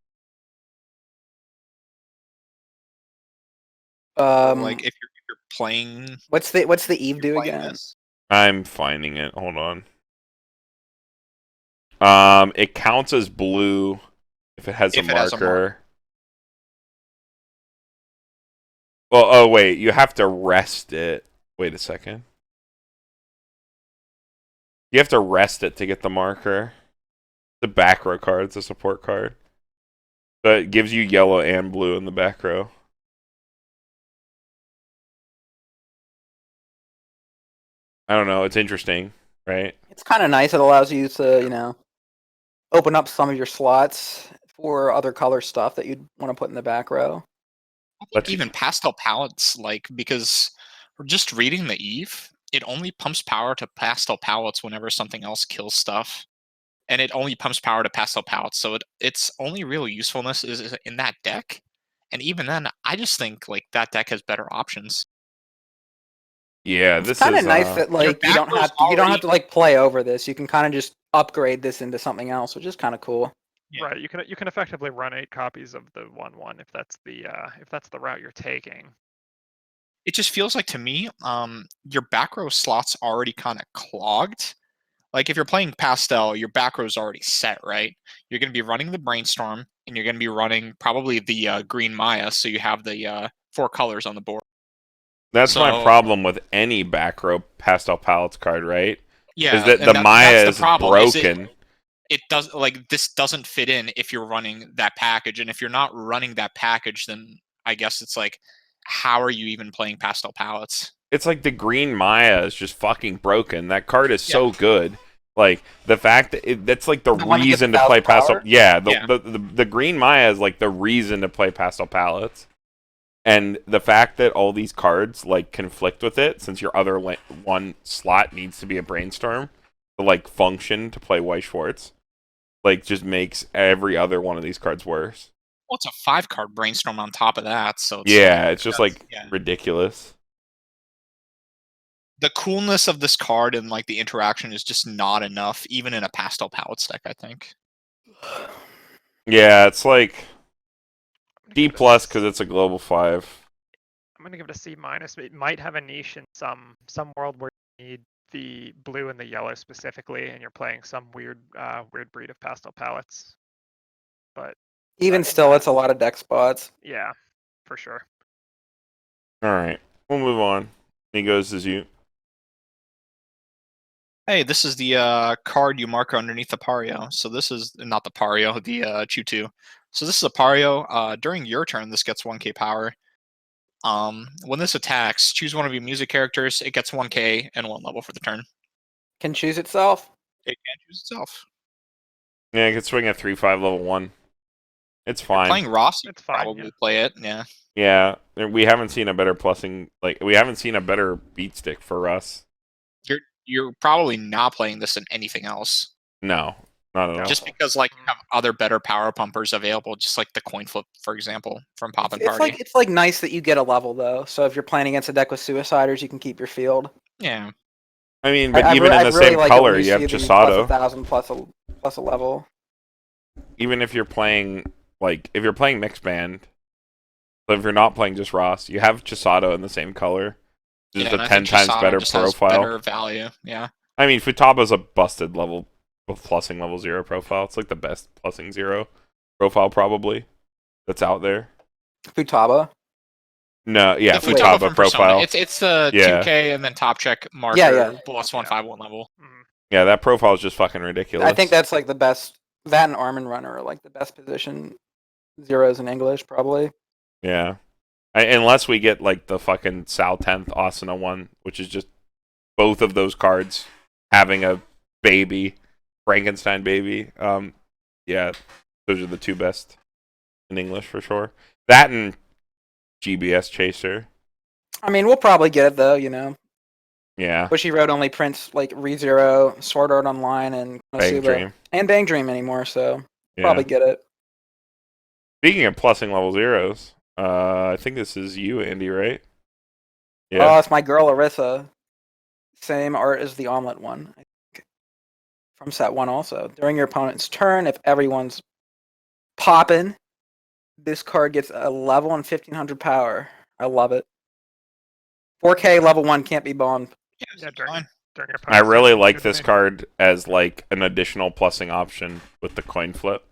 Like if you're playing, What's the Eve do playing again? this. I'm finding it. Hold on. It counts as blue if it has If a it has a marker. Well, oh wait, you have to rest it. Wait a second. You have to rest it to get the marker. The back row card, it's a support card. So it gives you yellow and blue in the back row. I don't know, it's interesting, right? It's kind of nice. It allows you to, open up some of your slots for other color stuff that you'd want to put in the back row. I think even pastel palettes, like, because we're just reading the Eve, it only pumps power to pastel palettes whenever something else kills stuff. And it only pumps power to pastel palettes, so its only real usefulness is in that deck. And even then, I just think like that deck has better options. Yeah, It's this kind is of nice that like you don't have to like play over this. You can kind of just upgrade this into something else, which is kind of cool. Yeah. Right, you can effectively run 8 copies of the 1/1 if that's the route you're taking. It just feels like to me, your back row slots already kind of clogged. Like if you're playing pastel, your back row's already set, right? You're going to be running the brainstorm, and you're going to be running probably the green Maya, so you have the 4 colors on the board. That's my problem with any back row pastel palettes card, right? Yeah, is that and the Maya is problem, is broken. it does like this doesn't fit in if you're running that package, and if you're not running that package, then I guess it's like, how are you even playing pastel palettes? It's like the green Maya is just fucking broken. That card is so good. Like the fact that that's like the one that gets reason to play 1,000 pastel. power? Yeah, Yeah. The green Maya is like the reason to play pastel palettes. And the fact that all these cards like conflict with it, since your other one slot needs to be a brainstorm to like function to play Weiss Schwarz, like just makes every other one of these cards worse. Well, it's a 5-card brainstorm on top of that, so it's It's just like yeah. ridiculous. The coolness of this card and like the interaction is just not enough, even in a pastel palettes deck, I think. Yeah, it's like I'm D gonna give it a plus s- because it's a global 5. I'm gonna give it a C minus. It might have a niche in some world where you need the blue and the yellow specifically, and you're playing some weird breed of pastel palettes. But Even in still, that- it's a lot of deck spots. yeah, for sure. All right, we'll move on. Niko, is you. Hey, this is the card you mark underneath the Pario. So this is not the Pario, the Chu2. So this is a Pario. During your turn, this gets 1k power. When this attacks, choose one of your music characters. It gets 1k and 1 level for the turn. Can choose itself. It can choose itself. Yeah, it can swing at 3/5 level 1. It's fine. Playing Ross, you It's could fine, probably yeah. play it. Yeah. Yeah, we haven't seen a better plussing. Like we haven't seen a better beat stick for us. You're probably not playing this in anything else. No, not at all. Just because like you have other better power pumpers available, just like the coin flip, for example, from Pop and Party. It's like nice that you get a level though. So if you're playing against a deck with Suiciders, you can keep your field. Yeah. I mean, but I even re- in I the really same like it when color, you you have see the Chisado. plus 1,000 plus a level. Even if you're playing mixed band, but if you're not playing just Ross, you have Chisado in the same color. Just and a I 10 think times Chisado better just has profile. better value. Yeah. I mean, Futaba's a busted level with plussing level 0 profile. It's like the best plussing 0 profile probably that's out there. Futaba. No, yeah, The Futaba from Persona. profile. It's the Yeah. 2k and then top check marker Yeah. plus 151 level. Mhm. Yeah, that profile is just fucking ridiculous. I think that's like the best. That and Armin Runner are like the best position zeros in English, probably. Yeah. Unless we get like the fucking Sal 10th Asuna one, which is just both of those cards having a baby, Frankenstein baby. yeah, those are the two best in English for sure. That and GBS Chaser. I mean, we'll probably get it though, you know. Yeah, Bushy Road only prints like ReZero, Sword Art Online, and Bang Konosuba. Dream. And Bang Dream anymore, so Yeah. probably get it. Speaking of plussing level zeros, I think this is you, Andy, right? Oh, Yeah. it's my girl Aritha. Same art as the omelet one. I think. From set 1 also. During your opponent's turn, if everyone's popping, this card gets a level and 1500 power. I love it. 4K level 1 can't be bombed. Yeah, during your I opponent's really turn, like good this to me. card as like an additional plussing option with the coin flip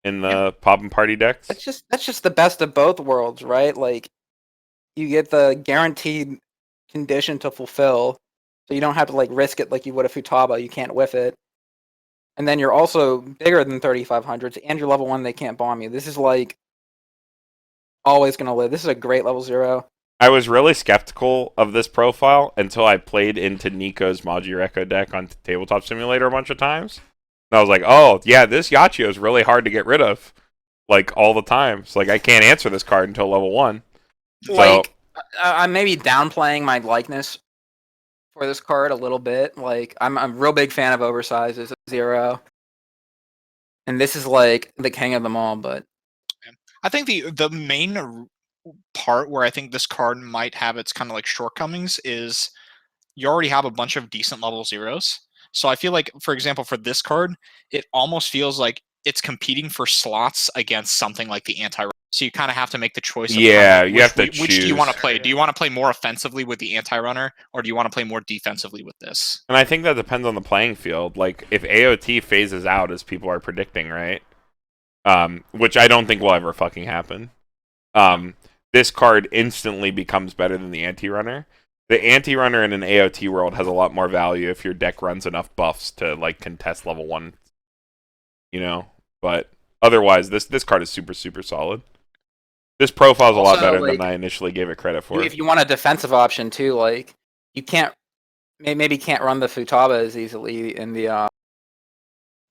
in the pop and party decks. That's just the best of both worlds, right? Like you get the guaranteed condition to fulfill, so you don't have to like risk it like you would a Futaba. You can't whiff it, and then you're also bigger than 3500s, and you're level 1. They can't bomb you. This is like always gonna live. This is a great level 0. I was really skeptical of this profile until I played into Niko's Majireko deck on Tabletop Simulator a bunch of times. And I was like, oh, yeah, this Yachio is really hard to get rid of, like, all the time. It's like, I can't answer this card until level 1. Like, I'm maybe downplaying my likeness for this card a little bit. Like, I'm a real big fan of oversizes at 0. And this is like the king of them all, but I think the main part where I think this card might have its kind of like shortcomings is you already have a bunch of decent level zeros. So I feel like, for example, for this card, it almost feels like it's competing for slots against something like the anti. So you kind of have to make the choice. Of Yeah, kind of you have to which do you want to choose. play? Do you want to play more offensively with the anti-runner, or do you want to play more defensively with this? And I think that depends on the playing field. Like, if AOT phases out as people are predicting, right? Which I don't think will ever fucking happen. This card instantly becomes better than the anti-runner. The anti-runner in an AOT world has a lot more value if your deck runs enough buffs to like contest level 1. You know? But otherwise, this card is super, super solid. This profile is a lot Also, better like, than I initially gave it credit for. if you want a defensive option too, like you can't maybe can't run the Futaba as easily in the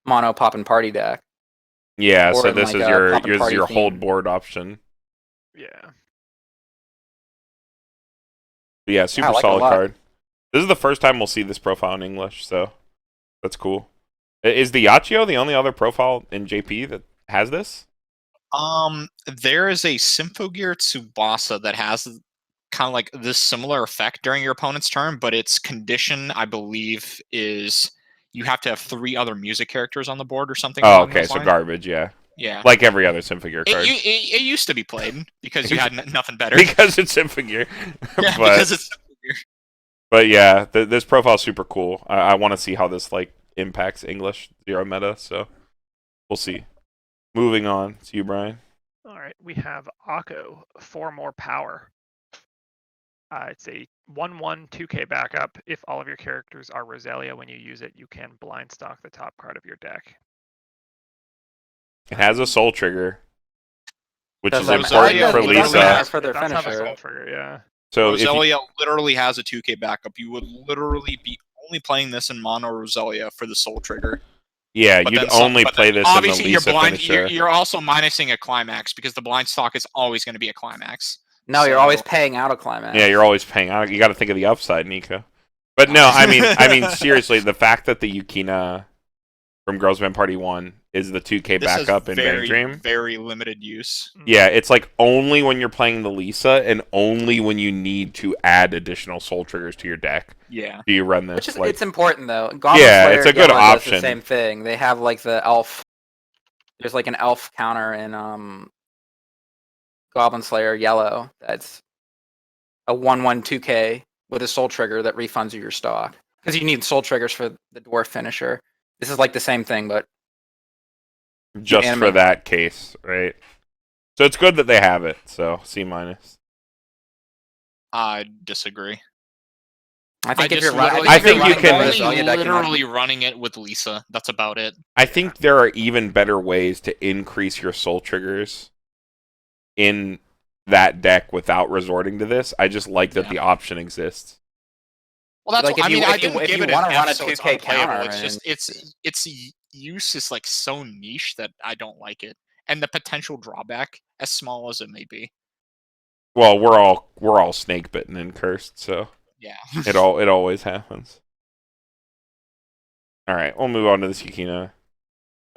mono pop and party deck. Yeah, or so in, this like, is a your pop and your, party your hold theme. board option. Yeah. But yeah, super I like it a solid lot. card. This is the first time we'll see this profile in English, so that's cool. Is the Yachio the only other profile in JP that has this? There is a Symphogear Tsubasa that has kind of like this similar effect during your opponent's turn, but its condition, I believe, is you have to have 3 other music characters on the board or something. Oh, along okay, those so lines. garbage, yeah. Yeah. Like every other Symphogear card. It used to be played because you had nothing better. Because it's Symphogear. Yeah, but, because it's Symphogear. But yeah, this profile is super cool. I want to see how this like impacts English zero meta, so we'll see. Moving on to you, Brian. All right, we have Akko, 4 more power. It's a 1/1 2K backup. If all of your characters are Rosalia when you use it, you can blind stock the top card of your deck. It has a soul trigger, which Does is that important matter? for It doesn't Lisa. matter. for their It does have a finisher. soul trigger, yeah. So if you, Rosalia literally has a 2K backup. You would literally be only playing this in mono Rosalia for the soul trigger. yeah, But you'd then some- only but play then this in the obviously Lisa you're blind. finisher. You're also minusing a climax because the blind stock is always going to be a climax. No, you're So- always paying out a climax. Yeah, you're always paying out. You got to think of the upside, Niko. But no, I mean, seriously, the fact that the Yukina from Girls Band Party 1 is the 2K This has backup in Bang very, Dream. very limited use. Yeah, it's like only when you're playing the Lisa and only when you need to add additional soul triggers to your deck Yeah. do you run this. Which is like, it's important though. Goblin Yeah, Slayer it's a good Yellow does option. the same thing. They have like the elf. There's like an elf counter in Goblin Slayer Yellow. That's a 1/1 2K with a soul trigger that refunds you your stock because you need soul triggers for the dwarf finisher. This is like the same thing, but just for animate. that case, right? So it's good that they have it. So C-. I disagree. I think if just you're running, literally- I think you can- only deck, literally running it with Lisa. That's about it. I think there are even better ways to increase your soul triggers in that deck without resorting to this. I just like that Yeah. the option exists. Well, that's Like, what, if you- I if you- didn't if give you it wanna an run F, a so it's 2K unplayable. counter It's just and- it's use is like so niche that I don't like it, and the potential drawback, as small as it may be. Well, we're all snake bitten and cursed, so Yeah. it always happens. All right, we'll move on to the Yukina.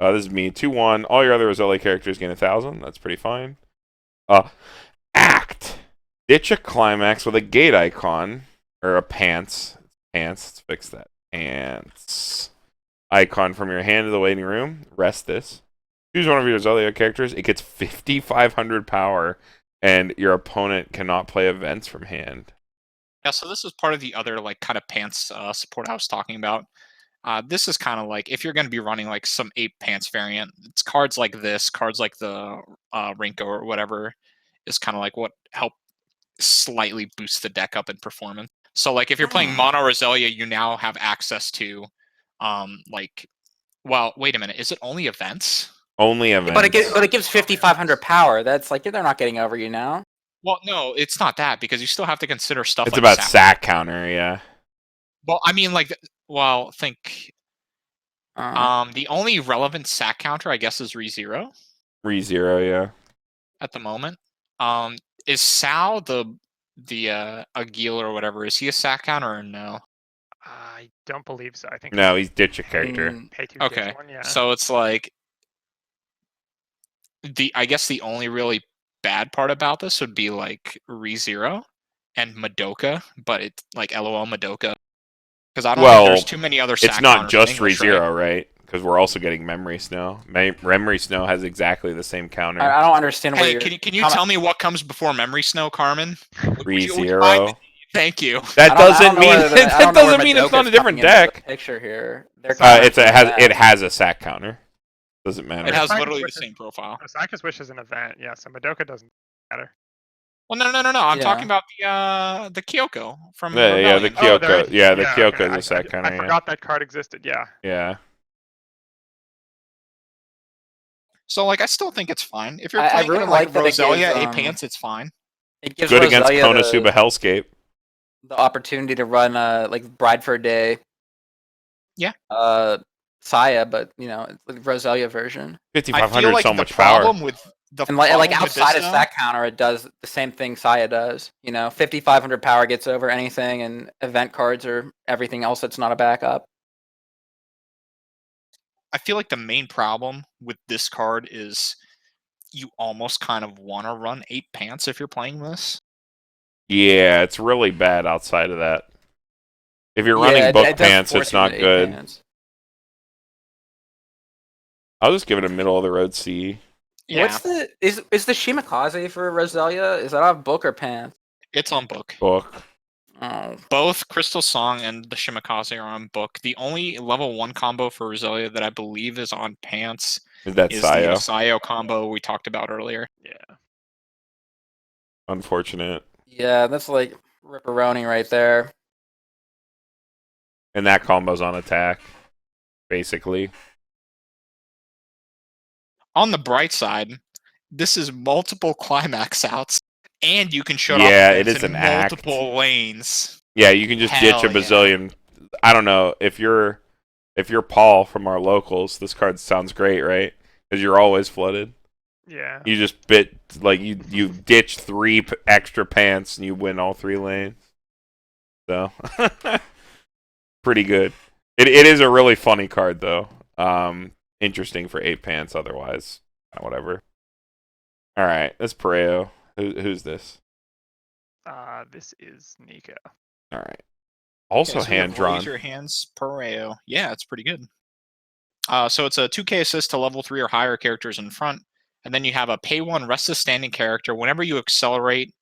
This is me, 2-1. All your other Roselia characters gain 1,000. That's pretty fine. Act. Ditch a climax with a gate icon or a pants. Let's fix that. Pants icon from your hand to the waiting room. Rest this. Choose one of your Roselia characters. It gets 5,500 power, and your opponent cannot play events from hand. Yeah, so this is part of the other like kind of pants support I was talking about. This is kind of like if you're going to be running like some 8 pants variant, it's cards like this, cards like the Rinko or whatever, is kind of like what help slightly boost the deck up in performance. So like if you're playing Mono Roselia, you now have access to well, wait a minute, is it only events? Only events. But it gives 5,500 power. That's like they're not getting over you now. Well, no, it's not that, because you still have to consider stuff It's like about sack counter, yeah. Well, I mean, like, well, think the only relevant sack counter, I guess, is ReZero ReZero, yeah. at the moment. Is Sal the Agil or whatever? Is he a sack counter or no? I don't believe so. I think No, he's ditch a character. pay 2 Okay, ditch one, yeah. so it's like I guess the only really bad part about this would be like ReZero and Madoka, but it's like LOL Madoka. Because I don't think there's too many other sack it's not counters in just English, ReZero, right? Because we're also getting Memory Snow. Memory Snow has exactly the same counter. I don't understand where Hey, you're... can you tell me what comes before Memory Snow, Carmen? ReZero. Thank you. That doesn't mean that doesn't mean it's not a different deck. Picture here. It has a sack counter. Doesn't matter. It has Sack literally the Wish same profile. Sakura's Wish is an event, yeah, so Madoka doesn't matter. Well, no. I'm Yeah. talking about the Kyoko from Yeah, Rebellion. the Kyoko. Oh, Yeah, the yeah, Kyoko okay. is a sack counter. I forgot that card existed, yeah. Yeah. So, like, I still think it's fine. If you're I playing really it like like that it Roselia, gives, 8 pants, it's fine. It gives Good against Roselia Konosuba Hellscape. the opportunity to run like Bride for a Day. Yeah. Saya, but you know, it's like Roselia version. 5,500 like so the much power. problem with the And like problem with outside this, of sack counter, it does the same thing Saya does. You know, 5,500 power gets over anything, and event cards or everything else that's not a backup. I feel like the main problem with this card is you almost kind of want to run 8 pants if you're playing this. Yeah, it's really bad outside of that. If you're running book pants, it's not good. Pants. I'll just give it a middle of the road C. Yeah, What's the is the Shimakaze for Roselia? Is that on book or pants? it's on book. Book. Oh, Both Crystal Song and the Shimakaze are on book. The only level 1 combo for Roselia that I believe is on pants Is that is the Sayo? Sayo combo we talked about earlier. Yeah. Unfortunate. yeah, that's like ripperoni right there. And that combo's on attack, basically. On the bright side, this is multiple climax outs, and you can shut Yeah, off it is events in an act. multiple lanes. Yeah, you can just Hell ditch a yeah. bazillion. I don't know if you're Paul from our locals. This card sounds great, right? Because you're always flooded. Yeah. You just you ditch 3 extra pants and you win all 3 lanes. So pretty good. It is a really funny card though. Interesting for 8 pants. Otherwise, whatever. All right, that's Pareo. Who's this? This is Niko. All right. Also Okay, so you have hand drawn. Raise your hands, Pareo. Yeah, it's pretty good. So it's a 2k assist to level 3 or higher characters in front, and then you have a pay 1 rest as standing character. Whenever you accelerate,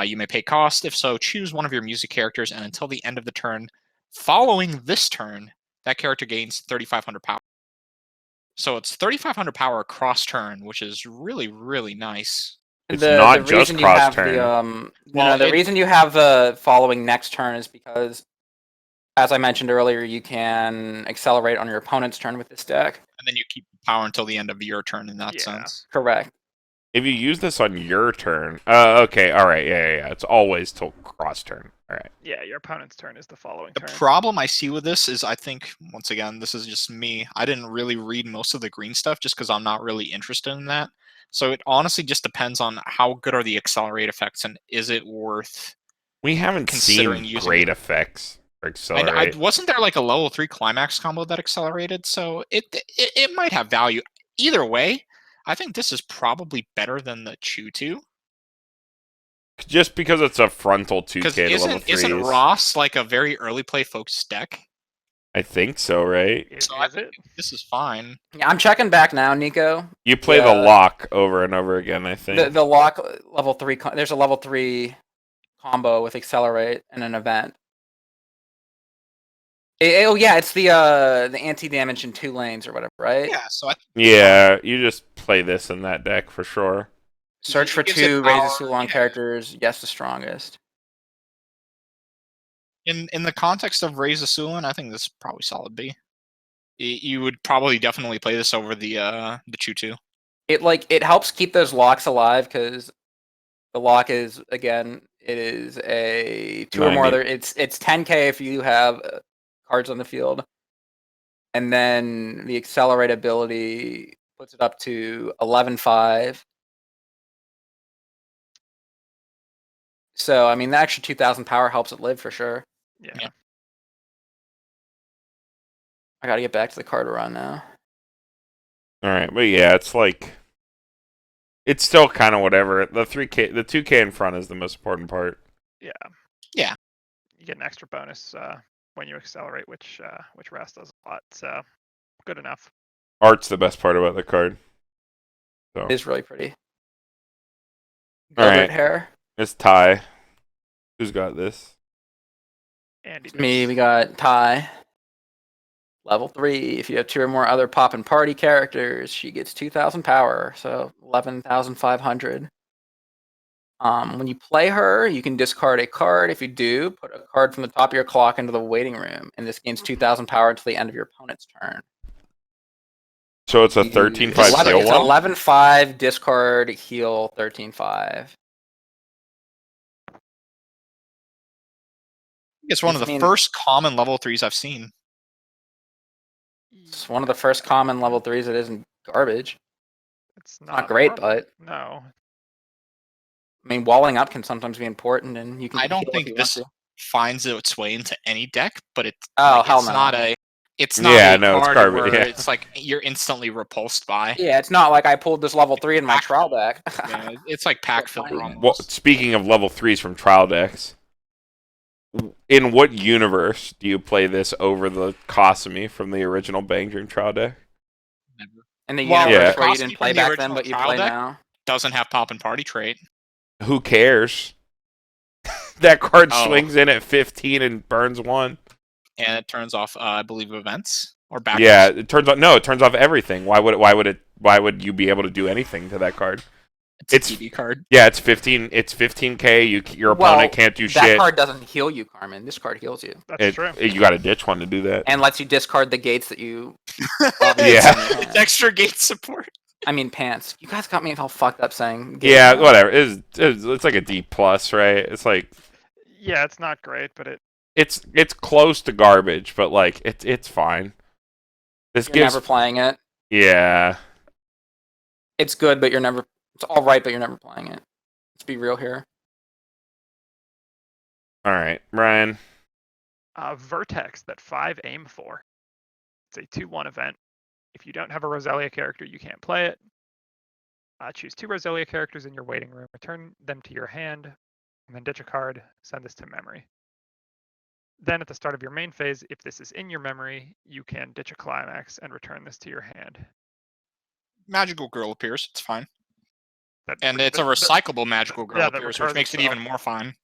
you may pay cost. If so, choose one of your music characters, and until the end of the turn, following this turn, that character gains 3,500 power. So it's 3,500 power across turn, which is really, really nice. It's not the just reason you cross have turn. the reason you have the following next turn is because, as I mentioned earlier, you can accelerate on your opponent's turn with this deck. And then you keep the power until the end of your turn in that Yeah. sense. Correct. If you use this on your turn, okay, all right, yeah. It's always till cross turn. Yeah, your opponent's turn is the following The turn. problem I see with this is I think, once again, this is just me. I didn't really read most of the green stuff just because I'm not really interested in that. So it honestly just depends on how good are the accelerate effects and is it worth We haven't considering seen using great it. effects for And accelerate. wasn't there like a level 3 climax combo that accelerated? So it might have value. Either way, I think this is probably better than the Chew 2. Just because it's a frontal 2K Because to level 3s. isn't Ross like a very early play focused deck? I think so, right? Is So I it? think this is fine. Yeah, I'm checking back now, Niko. You play the Yeah. lock over and over again, I think. The lock level 3. There's a level 3 combo with accelerate and an event. Oh yeah, it's the anti-damage in 2 lanes or whatever, right? Yeah, so I think Yeah, you just play this in that deck for sure. Search it for gives it 2 power, raises Sulon yeah. characters. Yes, the strongest. in the context of Raise a Sulin, I think this is probably solid B. You would probably definitely play this over the Chew 2. It helps keep those locks alive because the lock is, again, it is a 2 or more 90. other. It's 10k if you have cards on the field, and then the accelerate ability puts it up to 11.5. So I mean, the extra 2,000 power helps it live for sure. Yeah. I gotta get back to the card run now. Alright, but yeah, it's like it's still kind of whatever. The 2K in front is the most important part. Yeah. Yeah. You get an extra bonus when you accelerate, which Ras does a lot. So good enough. Art's the best part about the card. So It is really pretty. All Velvet right. hair. it's Ty. Who's got this? Andy. Me, we got Ty. Level 3. If you have 2 or more other pop and party characters, she gets 2,000 power, so 11,500. When you play her, you can discard a card. If you do, put a card from the top of your clock into the waiting room, and this gains 2,000 power until the end of your opponent's turn. So it's a You- 13/5 it's heal It's one? 11.5 discard heal 13.5. It's one of I the mean- first common level 3s I've seen. It's one of the first common level 3s that isn't garbage. It's Not great, horrible. but No. I mean, walling up can sometimes be important, and you can. I don't heal if think you this want to. finds its way into any deck, but it's Oh, like, hell it's no. not a it's not Yeah, a no, it's card garbage, where yeah. it's like you're instantly repulsed by. Yeah, it's not like I pulled this level 3 in my Pack trial deck. Yeah, it's like pack filler playing it. almost. Well, speaking of level 3s from trial decks, in what universe do you play this over the Kasumi from the original BanG Dream trial deck? Never. In the Well, universe yeah. where you Cosby didn't play from the back original then, but you trial play deck? now. Doesn't have pop and party trait. Who cares? That card Oh. swings in at 15 and burns 1. And it turns off, I believe, events or back. Yeah, it turns off everything. Why would you be able to do anything to that card? It's a TV card. Yeah, it's 15. It's 15k. Your Well, opponent can't do That shit. card doesn't heal you, Carmen. This card heals you That's true. You got to ditch one to do that. and lets you discard the gates that you. Yeah. It's extra gate support. I mean, pants. You guys got me all fucked up saying. gates Yeah, now. whatever. It's like a D plus, right? It's like Yeah, it's not great, but it's close to garbage, but like it's fine. This You're gives never playing it. yeah. It's good, but you're never. It's all right, but you're never playing it. Let's be real here. All right, Brian. Vertex that 5 aim for. It's a 2/1 event. If you don't have a Roselia character, you can't play it. Choose 2 Roselia characters in your waiting room, return them to your hand, and then ditch a card, send this to memory. Then at the start of your main phase, if this is in your memory, you can ditch a climax and return this to your hand. Magical girl appears. It's fine. That- And it's a that- recyclable magical girl yeah, that appears, which returns makes it itself. even more fun.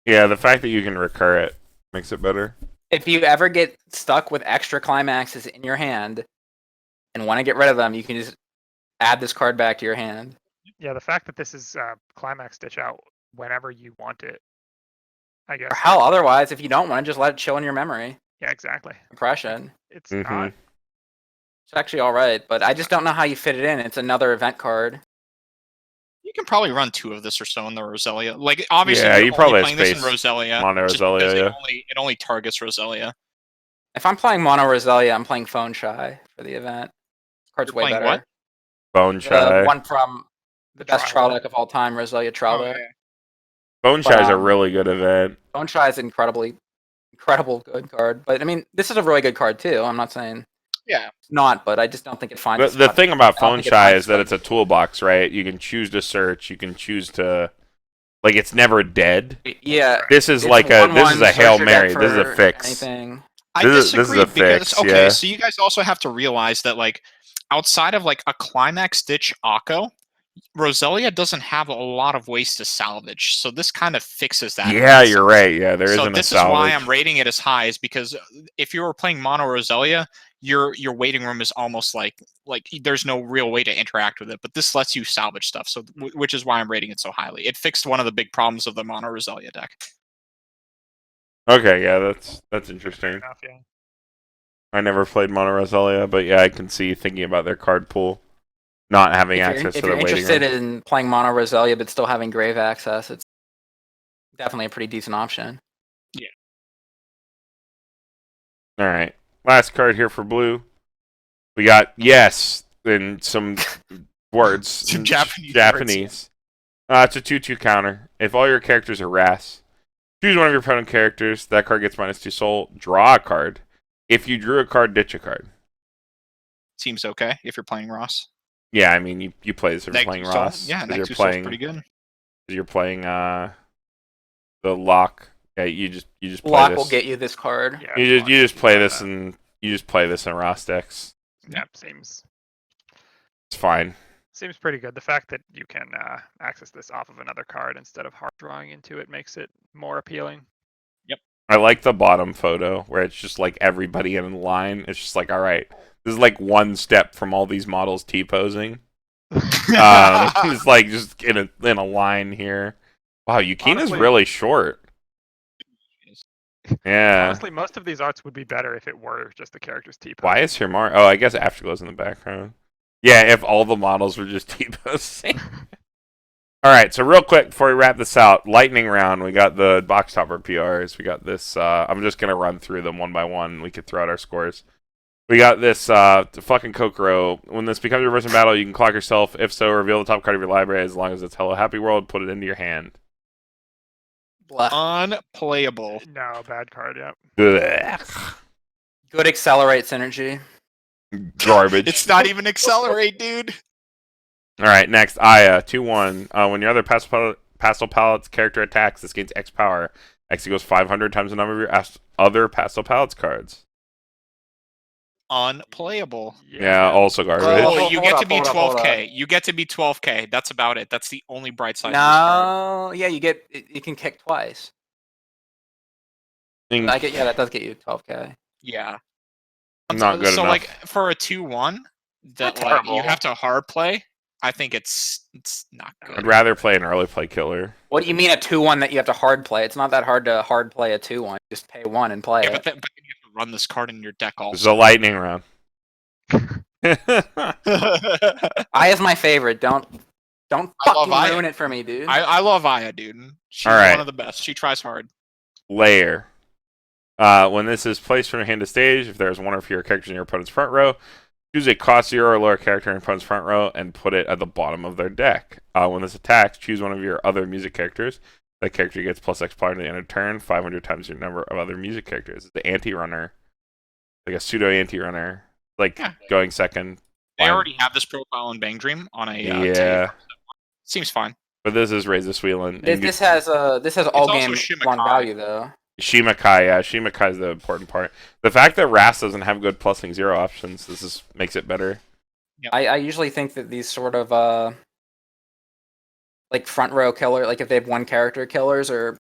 Yeah, the fact that you can recur it makes it better. If you ever get stuck with extra climaxes in your hand and want to get rid of them, you can just add this card back to your hand. Yeah, the fact that this is climax ditch out whenever you want it, I guess. Or hell, otherwise, if you don't want to, just let it chill in your memory. Yeah, exactly. Impression. It's Mhm. not. It's actually all right, but I just don't know how you fit it in. It's another event card. You can probably run 2 of this or so in the Roselia. Like, obviously, Yeah, you're you probably only have playing this in space. Roselia. Mono just Roselia, because yeah. it only targets Roselia. If I'm playing Mono Roselia, I'm playing Phone Shy for the event. Card's You're way playing better. what? Bone The Shy. one from the best Trial trial deck. deck of all time, Roselia trial Oh, deck. yeah. Bone But, Shy is a really good event. Phone Shy is incredible good card. But I mean, this is a really good card too. I'm not saying Yeah. it's not, but I just don't think it finds. The, its the spot. thing about I don't Phone think it Shy finds is that its it's a toolbox, right? You can choose to search. You can choose to, like, it's never dead. Yeah. This is It's like a 1/1, Hail search your deck Mary. This is a for fix. anything. I This is disagree a because fix, okay, yeah. so you guys also have to realize that like outside of like a Climax Ditch Akko, Roselia doesn't have a lot of ways to salvage. So this kind of fixes that. in Yeah, a you're sense. right. Yeah, there So isn't a this is why salvage. I'm rating it as high, is because if you were playing Mono Roselia, your waiting room is almost like there's no real way to interact with it. But this lets you salvage stuff, so which is why I'm rating it so highly. It fixed one of the big problems of the Mono Roselia deck. Okay, yeah, that's Fair interesting. enough, yeah. I never played Mono Roselia, but yeah, I can see thinking about their card pool, not having access If to you're their waiting interested room. in playing Mono Roselia but still having Grave access, it's definitely a pretty decent option. All right, last card here for blue. We got yes in some words. Some in Japanese Japanese. It's a 2/2 counter. If all your characters are Ras, choose one of your opponent characters. That card gets -2 soul. Draw a card. If you drew a card, ditch a card. Seems okay if you're playing Ross. Yeah, I mean you play this if you're Neg playing 2 soul? Ross. Yeah, 'cause Neg you're 2 soul's playing. pretty good. You're playing the lock. Yeah, you just play Block this. will get you this card. Yeah, You block just is play like this that. and you just play this in Ross decks. Yeah, seems It's fine. pretty good. The fact that you can access this off of another card instead of hard drawing into it makes it more appealing. I like the bottom photo where it's just like everybody in line. It's just like, all right, this is like one step from all these models T-posing. It's like just in a line here. Wow, Yukina's Honestly- really short. Yeah. Honestly, most of these arts would be better if it were just the characters T-pose. Why is here more? Oh, I guess Afterglow's in the background. Yeah, if all the models were just T-posing. All right, so real quick before we wrap this out, lightning round. We got the box topper PRs. We got this. I'm just gonna run through them one by one. We could throw out our scores. We got this fucking Kokoro. When this becomes your versus battle, you can clock yourself. If so, reveal the top card of your library as long as it's Hello Happy World. Put it into your hand. Bluff. Unplayable. No, bad card, yeah. Ugh. Good accelerate synergy. Garbage. It's not even accelerate, dude. All right, next Aya 2/1. When your other pastel palette's character attacks, this gains X power. X equals 500 times the number of your other pastel palette's cards. Unplayable. Yeah, also garbage. Oh, you hold get up, to be hold up, hold 12k. You get to be 12k. That's about it. That's the only bright side of this card. No, yeah, you get it can kick twice. Mm, That does get you 12k. Yeah. Not good so enough. like for a 2/1 that Not like you terrible. have to hard play, I think it's not I'd good. rather play an early play killer. What do you mean a 2/1 that you have to hard play? It's not that hard to hard play a 2/1. Just pay 1 and play Yeah, it. but then you have to run this card in your deck This is a also. lightning round. I is my favorite. Don't I love fucking Aya. ruin it for me, dude. I love Aya, dude. She's All right. one of the best. She tries hard. Layer. When this is placed from your hand to stage, if there's one or fewer characters in your opponent's front row, choose a cost 0 or lower character in your opponent's front row and put it at the bottom of their deck. When this attacks, choose one of your other music characters. That character gets plus X power to the end of turn, 500 times your number of other music characters. It's the anti-runner, like a pseudo anti-runner, like Yeah. going second. They Fine. already have this profile in Bang Dream on a Yeah. Seems fine. But this is Raise this Wheel and This has all also game Shimakai. long value though. Shimakai. Yeah, Shimakai is the important part. The fact that Ras doesn't have good plusing 0 options, makes it better. I usually think that these sort of like front row killer, like if they have one character killers, are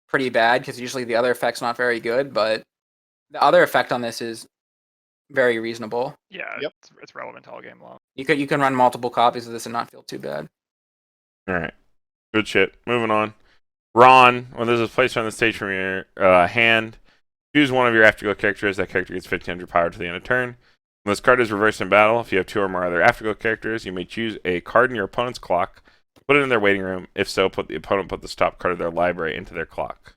pretty bad because usually the other effect's not very good. But the other effect on this is very reasonable. Yeah, Yep. it's relevant all game long. You can run multiple copies of this and not feel too bad. All right. Good shit. Moving on. Ron, when this is placed on the stage from your hand, choose one of your Afterglow characters. That character gets 1500 power to the end of turn. When this card is reversed in battle, if you have 2 or more other Afterglow characters, you may choose a card in your opponent's clock, Put it in their waiting room. If so, the opponent put this top card of their library into their clock.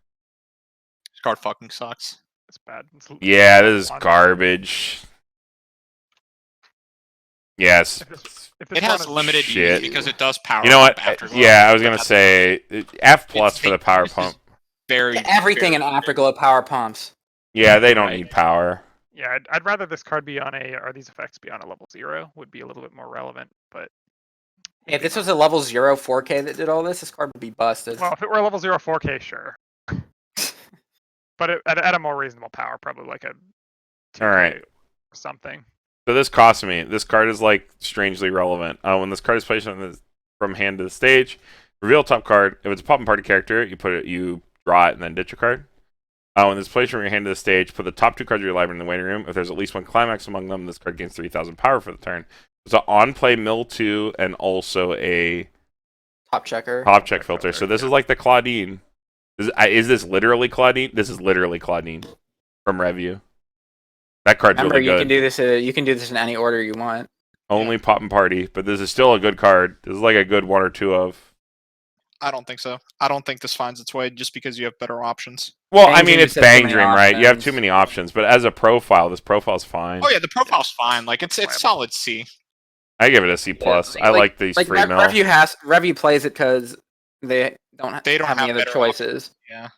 This card fucking sucks. It's bad. It's Yeah, this is one. garbage. Yes. If this It has one is- limited Shit. use because it does power. You know what? up Afterglow, Yeah, I was but gonna that's say F plus It's for the power this is pump. very Everything very in Afterglow power pumps. Yeah, they don't Right. need power. Yeah, I'd rather this card be on or these effects be on a level 0 would be a little bit more relevant. But If this was a level 0 4K that did all this card would be busted. well, if it were a level 0 4K, sure. But at a more reasonable power, probably like a 2K All right. or something. So this costs me. This card is like strangely relevant. When this card is placed from hand to the stage, reveal top card. If it's a pop and party character, you draw it and then ditch a card. When this placed from your hand to the stage, put the top 2 cards of your library in the waiting room. If there's at least one climax among them, this card gains 3,000 power for the turn. It's an on-play mill 2 and also a Top checker. pop check filter. So this is like the Claudine. Is this literally Claudine? This is literally Claudine from Review. That card's Remember, really you good. can do this. You can do this in any order you want. Only pop and party, but this is still a good card. This is like a good 1 or 2 of. I don't think so. I don't think this finds its way just because you have better options. Well, Bang I mean, Dream it's has too Bang many Dream, right? You have options. too many options, but as a profile, this profile's fine. Oh yeah, the profile's fine. Like it's solid C. I give it a C plus. Yeah, I like these like free mill. Review plays it because they don't have any other better choices. Yeah.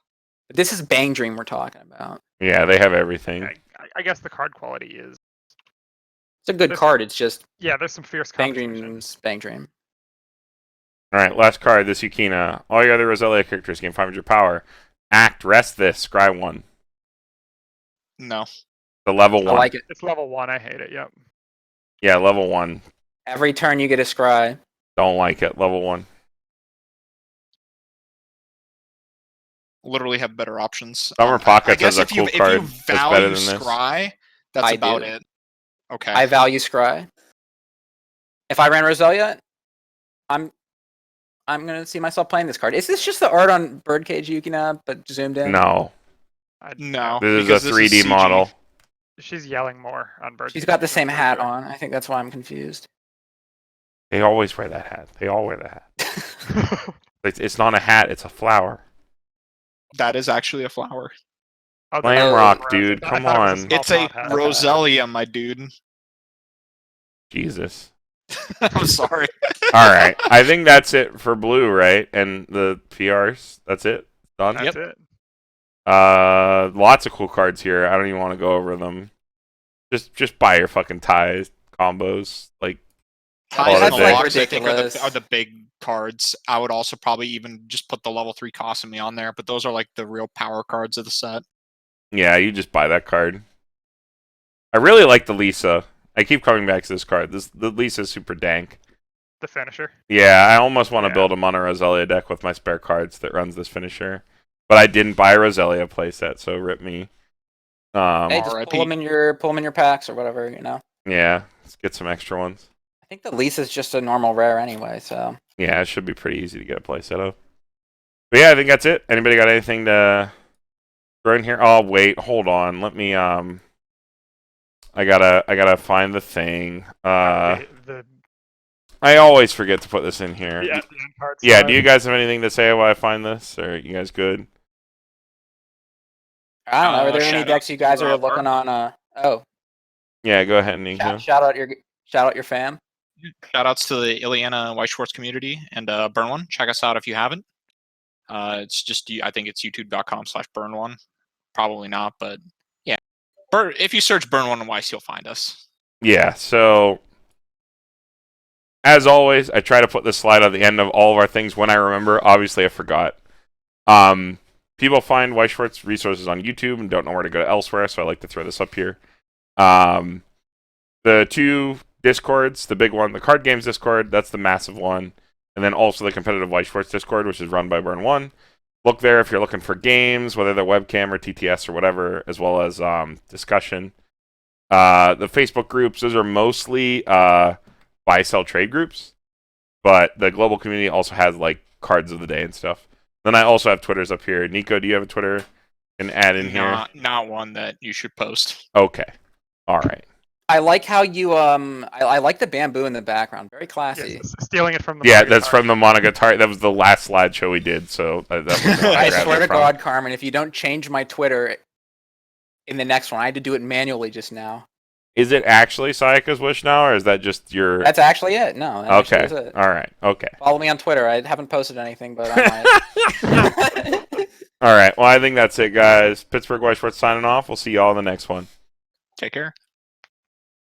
But this is Bang Dream we're talking about. Yeah, they have everything. I guess the card quality is It's a good This- card. It's just there's some fierce Bang competition. Dream's Bang Dream. All right, last card. This Yukina. All your other Roselia characters gain 500 power. Act, rest this. Scry 1. No. The level I 1. like it. It's level 1. I hate it. Yep. Yeah, level 1. Every turn you get a scry. Don't like it. Level 1. Literally have better options. Summer I Pockets guess has a if you cool card if you that's better value than this. Scry, that's I about do. it. Okay. I value scry. If I ran Roselia, I'm gonna see myself playing this card. Is this just the art on Birdcage Yukina, but zoomed in? No. No. This because is a 3D CG. model. She's yelling more on Bird. She's got the same hat on. I think that's why I'm confused. They always wear that hat. They all wear that hat. It's not a hat. It's a flower. That is actually a flower. Oh, Glam Oh, rock, I dude. thought Come it was a on. small It's a top hat. Roselia, my dude. Jesus. I'm sorry. All right. I think that's it for blue, right? And the PRs. That's it. Done. That's it. Lots of cool cards here. I don't even want to go over them. Just buy your fucking ties combos. Like Ties that's and like locks, I think, ridiculous. are the big cards. I would also probably even just put the level 3 Kasumi on there, but those are like the real power cards of the set. yeah, you just buy that card. I really like the Lisa. I keep coming back to this card. The Lisa's super dank. The finisher. Yeah, I almost want to Yeah. build a mono Roselia deck with my spare cards that runs this finisher. But I didn't buy a Roselia playset, so rip me. Hey, just RIP. pull them in your packs or whatever, you know. Yeah, let's get some extra ones. I think the Lisa's just a normal rare anyway, so Yeah, it should be pretty easy to get a playset of. But yeah, I think that's it. Anybody got anything to throw in here? Oh wait, hold on. Let me I gotta find the thing. The I always forget to put this in here. end cards. Yeah, do you guys have anything to say while I find this? Or are you guys good? I don't know. Are there any shout decks out you guys to, are looking on? Oh, Yeah, go ahead, Niko. shout out your fam. Shout outs to the Ileana Weiss Schwarz community and Burn One. Check us out if you haven't. It's just I think it's youtube.com/Burn One. Probably not, but yeah. If you search Burn One and Weiss, you'll find us. Yeah, so as always, I try to put this slide at the end of all of our things when I remember. Obviously, I forgot. People find Weiss Schwarz resources on YouTube and don't know where to go elsewhere, so I like to throw this up here. The 2 Discords, the big one, the Card Games Discord, that's the massive one. And then also the competitive Weiss Schwarz Discord, which is run by Burn One. Look there if you're looking for games, whether they're webcam or TTS or whatever, as well as discussion. The Facebook groups, those are mostly buy-sell trade groups. But the global community also has like cards of the day and stuff. Then I also have Twitters up here. Niko, do you have a Twitter? Can add in here. Not one that you should post. Okay. All right. I like how you I like the bamboo in the background. Very classy. Yes, stealing it from the Yeah, Monogatari. that's from the Monogatari. That was the last slideshow we did, so that was the one I grabbed swear it to from. God, Carmen, if you don't change my Twitter in the next one, I had to do it manually just now. Is it actually Sayaka's wish now, or is that just your... That's actually it. No, that Okay, actually is it. alright, okay. Follow me on Twitter. I haven't posted anything, but I might. Alright, well, I think that's it, guys. Pittsburgh Weiss Schwarz signing off. We'll see y'all in the next one. Take care.